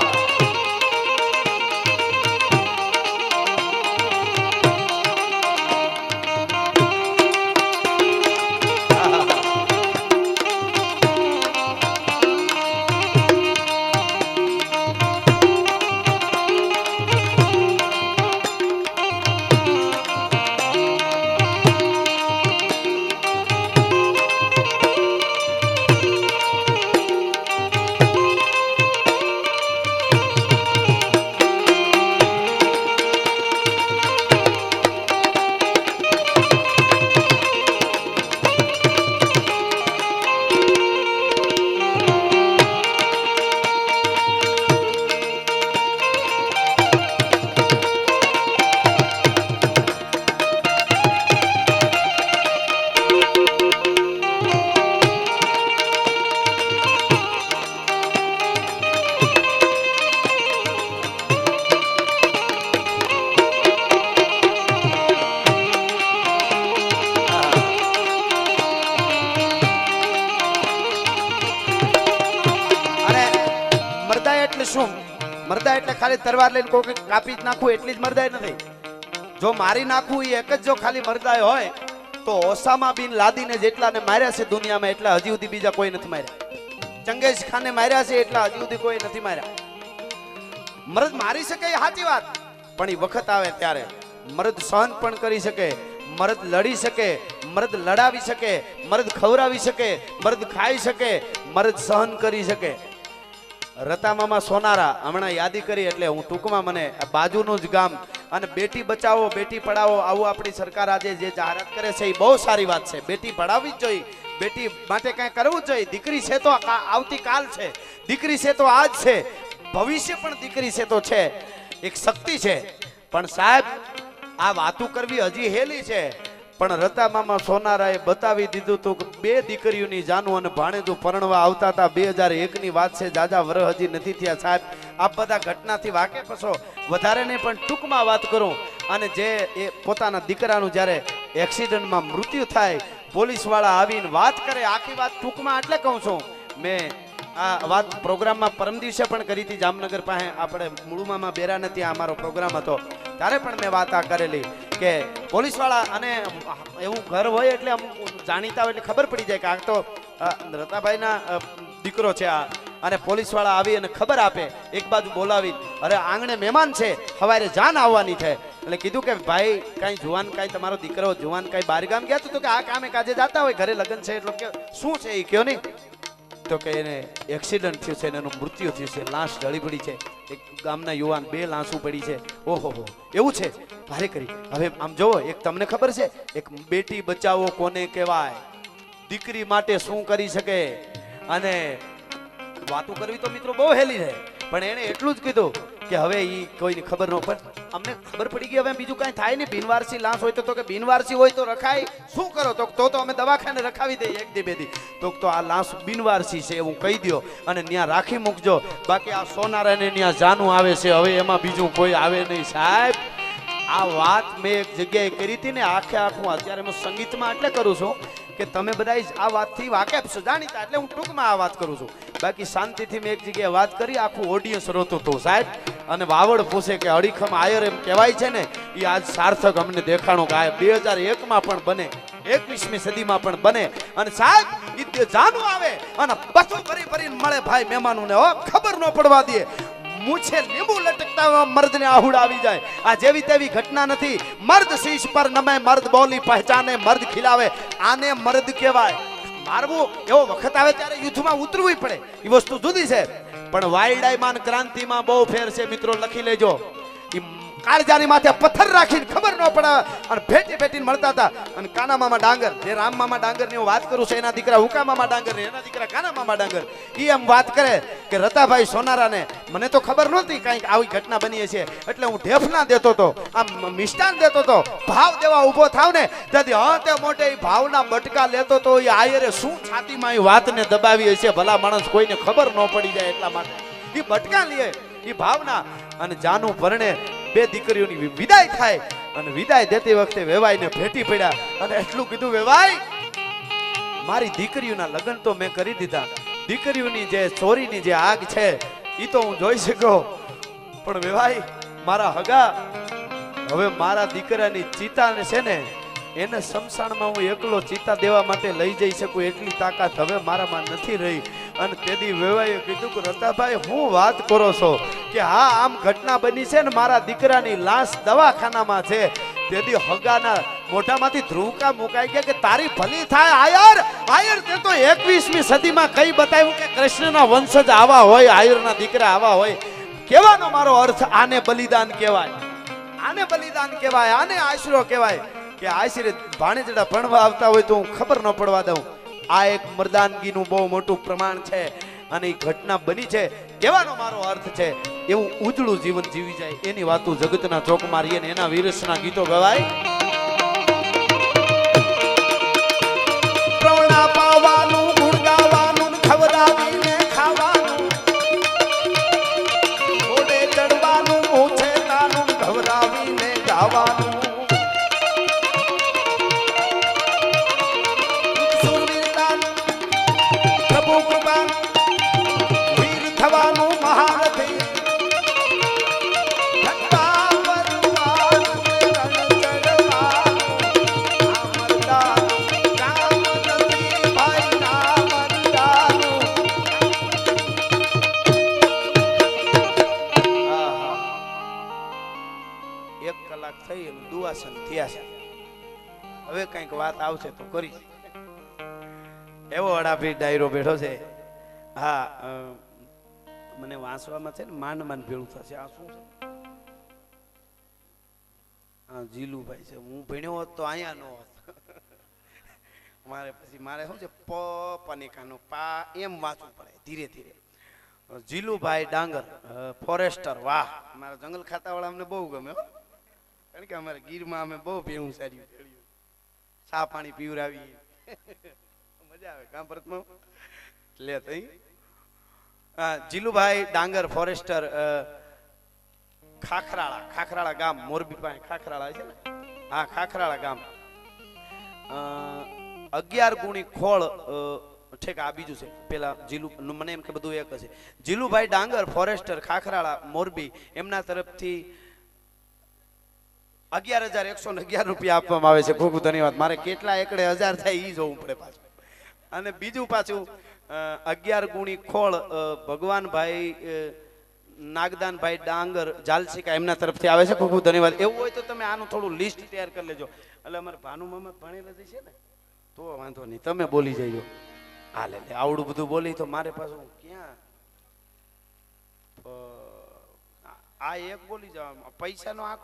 B: મરદા એટલે ખાલી તરવાર લઈને કોઈ કાપી જ નાખવું એટલી જ મરદાય નથી. જો મારી નાખવું એ એક જ જો ખાલી મરદાય હોય તો ઓસામા બિન લાદીને જેટલાને માર્યા છે દુનિયામાં એટલા હજી સુધી બીજા કોઈ નથી માર્યા. ચંગેઝ ખાને માર્યા છે એટલા હજી સુધી કોઈ નથી માર્યા. મરદ મારી શકે એ સાચી વાત, પણ એ વખત આવે ત્યારે મરદ સહન પણ કરી શકે, મરદ લડી શકે, મરદ લડાવી શકે, મરદ ખવડાવી શકે, મરદ ખાઈ શકે, મરદ સહન કરી શકે. રતામામા સોનારા હમણાં યાદી કરી એટલે હું ટૂંકમાં મને બાજુનું જ ગામ અને બેટી બચાવો બેટી પઢાવો આવું આપણી સરકાર આજે જે જાહેરાત કરે છે એ બહુ સારી વાત છે. બેટી પઢાવવી જ જોઈએ, બેટી માટે કાંઈ કરવું જ જોઈએ. દીકરી છે તો આવતીકાલ છે, દીકરી છે તો આજ છે, ભવિષ્ય પણ દીકરી છે તો છે, એક શક્તિ છે. પણ સાહેબ આ વાતું કરવી હજી હેલી છે, પણ રતા મામા સોનારાએ બતાવી દીધું હતું કે બે દીકરીઓની જાનું અને ભાણેજું પરણવા આવતા હતા. 2001 ની વાત છે, જાજા વર્ષ હજી નથી થયા સાહેબ. આપ બધા ઘટનાથી વાકેફ છો, વધારે નહીં પણ ટૂંકમાં વાત કરું. અને જે એ પોતાના દીકરાનું જ્યારે એક્સિડન્ટમાં મૃત્યુ થાય, પોલીસ વાળા આવીને વાત કરે, આખી વાત ટૂંકમાં એટલે કહું છું. મેં આ વાત પ્રોગ્રામમાં પરમ દિવસે પણ કરી હતી જામનગર પાસે, આપણે મૂળુમામાં બેરાને ત્યાં અમારો પ્રોગ્રામ હતો ત્યારે પણ મેં વાત આ કરેલી કે પોલીસ વાળા અને એવું ઘર હોય એટલે જાણીતા હોય એટલે ખબર પડી જાય કે આ તો રતાભાઈના દીકરો છે આ. અને પોલીસ વાળા આવી અને ખબર આપે, એક બાજુ બોલાવી, અરે આંગણે મહેમાન છે, સવારે જાન આવવાની છે. એટલે કીધું કે ભાઈ કાંઈ જુવાન, કાંઈ તમારો દીકરો જુવાન કાંઈ બહાર ગામ ગયા તો કે આ કામે કાજે જાતા હોય, ઘરે લગ્ન છે એટલે કે શું છે એ કયો નહીં. તો કે એને એક્સિડન્ટ થયું છે, એનું મૃત્યુ થયું છે, લાશ ઢળી પડી છે. એક ગામના યુવાન 2 લાશો પડી છે. ઓહો એવું છે, ભારે કરી. હવે આમ જોવો, એક તમને ખબર છે, એક બેટી બચાવો કોને કહેવાય, દીકરી માટે શું કરી શકે. અને વાતો કરવી તો મિત્રો બહુ હેલી છે, પણ એને એટલું જ કીધું કે હવે ઈ કોઈને ખબર ન પડે. અમને ખબર પડી ગઈ હવે બીજું કાંઈ થાય નહીં. બિનવારસી લાશ હોય તો કે બિનવારસી હોય તો રખાય, શું કરો તો અમે દવાખાને રખાવી દઈએ 1 દી 2 દી. તો આ લાશ બિનવારસી છે એવું કહી દો અને ત્યાં રાખી મૂકજો. બાકી આ સોનારાને ત્યાં જાનું આવે છે, હવે એમાં બીજું કોઈ આવે નહીં સાહેબ. આ વાત મેં એક જગ્યાએ કરી હતી ને, આખું અત્યારે હું સંગીતમાં એટલે કરું છું કે તમે બધા આ વાતથી વાકેફ છો, જાણીતા, એટલે હું ટૂંકમાં આ વાત કરું છું. બાકી શાંતિથી મેં એક જગ્યાએ વાત કરી, આખું ઓડિયન્સ રોતું હતું સાહેબ. અને વાવડ પૂછે કે અડીખમ આયર એમ કહેવાય છે ને, એ આજ સાર્થક અમને દેખાણું કે આ 2001 માં પણ બને, 21મી સદીમાં પણ બને. અને સાહેબ ઈ જાનું આવે અને બધું ભરીને મળે ભાઈ મહેમાનોને, ખબર ન પડવા દે. મૂછે લીંબુ લટકતા મર્દને આહુડ આવી જાય. આ જેવી તેવી ઘટના નથી. મર્દ શીશ પર નમે, મર્દ બોલી પહેચાને, મર્દ ખીલાવે, આને મર્દ કહેવાય. મારવું એવો વખત આવે ત્યારે યુદ્ધમાં ઉતરવું પડે, એ વસ્તુ જુદી છે. પણ વાયડાઈમાન ક્રાંતિમાં બહુ ફેર છે મિત્રો, લખી લેજો. કાળજાની માથે પથ્થર રાખીને ખબર ન પડે અને ભેટીને મળતા હતા. અને કાના મામા ડાંગર, જે રામ મામા ડાંગર ની હું વાત કરું છું, એના દીકરા હુકા મામા ડાંગર ને એના દીકરા કાના મામા ડાંગર, ઈ એમ વાત કરે કે રતાભાઈ સોનારાને મને તો ખબર નહોતી કાંઈક આવી ઘટના બની છે, એટલે હું ઢેફના દેતો હતો, આમ મિષ્ટાન દેતો હતો, ભાવ દેવા ઊભો થાવ ને ત્યાંથી તે મોટે ભાવના બટકા લેતો તો. એ આયરે શું છાતીમાં એ વાતને દબાવી હશે, ભલા માણસ કોઈને ખબર ન પડી જાય એટલા માટે એ બટકા લે એ ભાવના. અને જાનું પરણે 2 દીકરીઓની વિદાય થાય અને વિદાય દેતી વખતે વેવાઈને ભેટી પડ્યા અને એટલું કીધું, વેવાઈ મારી દીકરીઓના લગ્ન તો મેં કરી દીધા, દીકરીઓની જે ચોરીની જે આગ છે એ તો હું જોઈ શક્યો, પણ વેવાઈ મારા હગા હવે મારા દીકરાની ચિતાને છે ને એને શમશાનમાં હું એકલો ચિતા દેવા માટે લઈ જઈ શકું એટલી તાકાત હવે મારામાં નથી રહી. અને તેદી વેવાઈએ કીધું કે રતાભાઈ હું વાત કરો છો કે હા આમ ઘટના બની છે ને મારા દીકરાની લાશ દવાખાનામાં છે. તેદી હગાના મોઢામાંથી ધ્રુવકા મુકાઈ ગયા કે તારી ભલી થાય આયર તે તો 21મી સદીમાં કઈ બતાવ્યું કે કૃષ્ણના વંશજ આવા હોય, આયરના દીકરા આવા હોય. કહેવાનો મારો અર્થ આને બલિદાન કહેવાય, આને બલિદાન કહેવાય, આને આશરો કહેવાય. કે આશરે ભાણેજડા ભણવા આવતા હોય તો હું ખબર ન પડવા દઉં. આ એક મર્દાનગીનું બહુ મોટું પ્રમાણ છે અને એ ઘટના બની છે. કહેવાનો મારો અર્થ છે એવું ઉજળું જીવન જીવી જાય એની વાતો જગતના ચોક મારીએ ને એના વીરસના ગીતો ગવાય. પ્રવણા પાવાનું, ગુણ ગાવાનું, ખવડાવીને ખાવાનું, ઘોડે ચડવાનું, મૂછે તાનું, ખવડાવીને ગાવાનું, વીર થવાનું મહારથી, દુઆસન થયા છે. હવે કઈક વાત આવશે તો કરી. એવો અડાભી ડાયરો બેઠો છે. હા મને વાંચવામાં છે ને માંડ ભેળું થશે. આ શું છે? હા જીલુભાઈ છે. હું ભણ્યો હોત તો અહીંયા નો હોત. મારે શું છે પ પનિકાનો પા એમ વાંચવું પડે ધીરે ધીરે. જીલુભાઈ ડાંગર ફોરેસ્ટર. વાહ, મારા જંગલ ખાતા વાળા અમને બહુ ગમે, કારણ કે અમારે ગીરમાં અમે બહુ ભેળું સાર્યું. ચા પાણી પીવરાવી મજા આવે કામ પરતમાં લે તઈ જીલુભાઈ ડાંગર ફોરેસ્ટર ખાખરાળા ગામ મોરબી પાસે ખાખરાળા છે ને હા ખાખરાળા ગામ 11 ગુણી ખોળ ઠેક આ બીજું છે પેલા જીલુ મને એમ કે બધું એક હશે જીલુભાઈ ડાંગર ફોરેસ્ટર ખાખરાળા મોરબી એમના તરફથી 11,111 રૂપિયા આપવામાં આવે છે ખૂબ ખૂબ ધન્યવાદ મારે કેટલા એકડે 1000 થાય ઈ જોવું પડે પાછું અને બીજું પાછું 11 ગુણી ખોળ ભગવાનભાઈ નાગદાનભાઈ ડાંગર જાલસિકા એમના તરફથી આવે છે ખૂબ ખૂબ ધન્યવાદ એવું હોય તો તમે આનું થોડું લિસ્ટ તૈયાર કરી લેજો એટલે અમારે ભાનુ મામા ભણેલા છે ને તો વાંધો નહીં તમે બોલી જજો હાલે આવડું બધું બોલી તો મારે પાછું ક્યાં આ એક બોલી જવા પૈસાનો આંકડો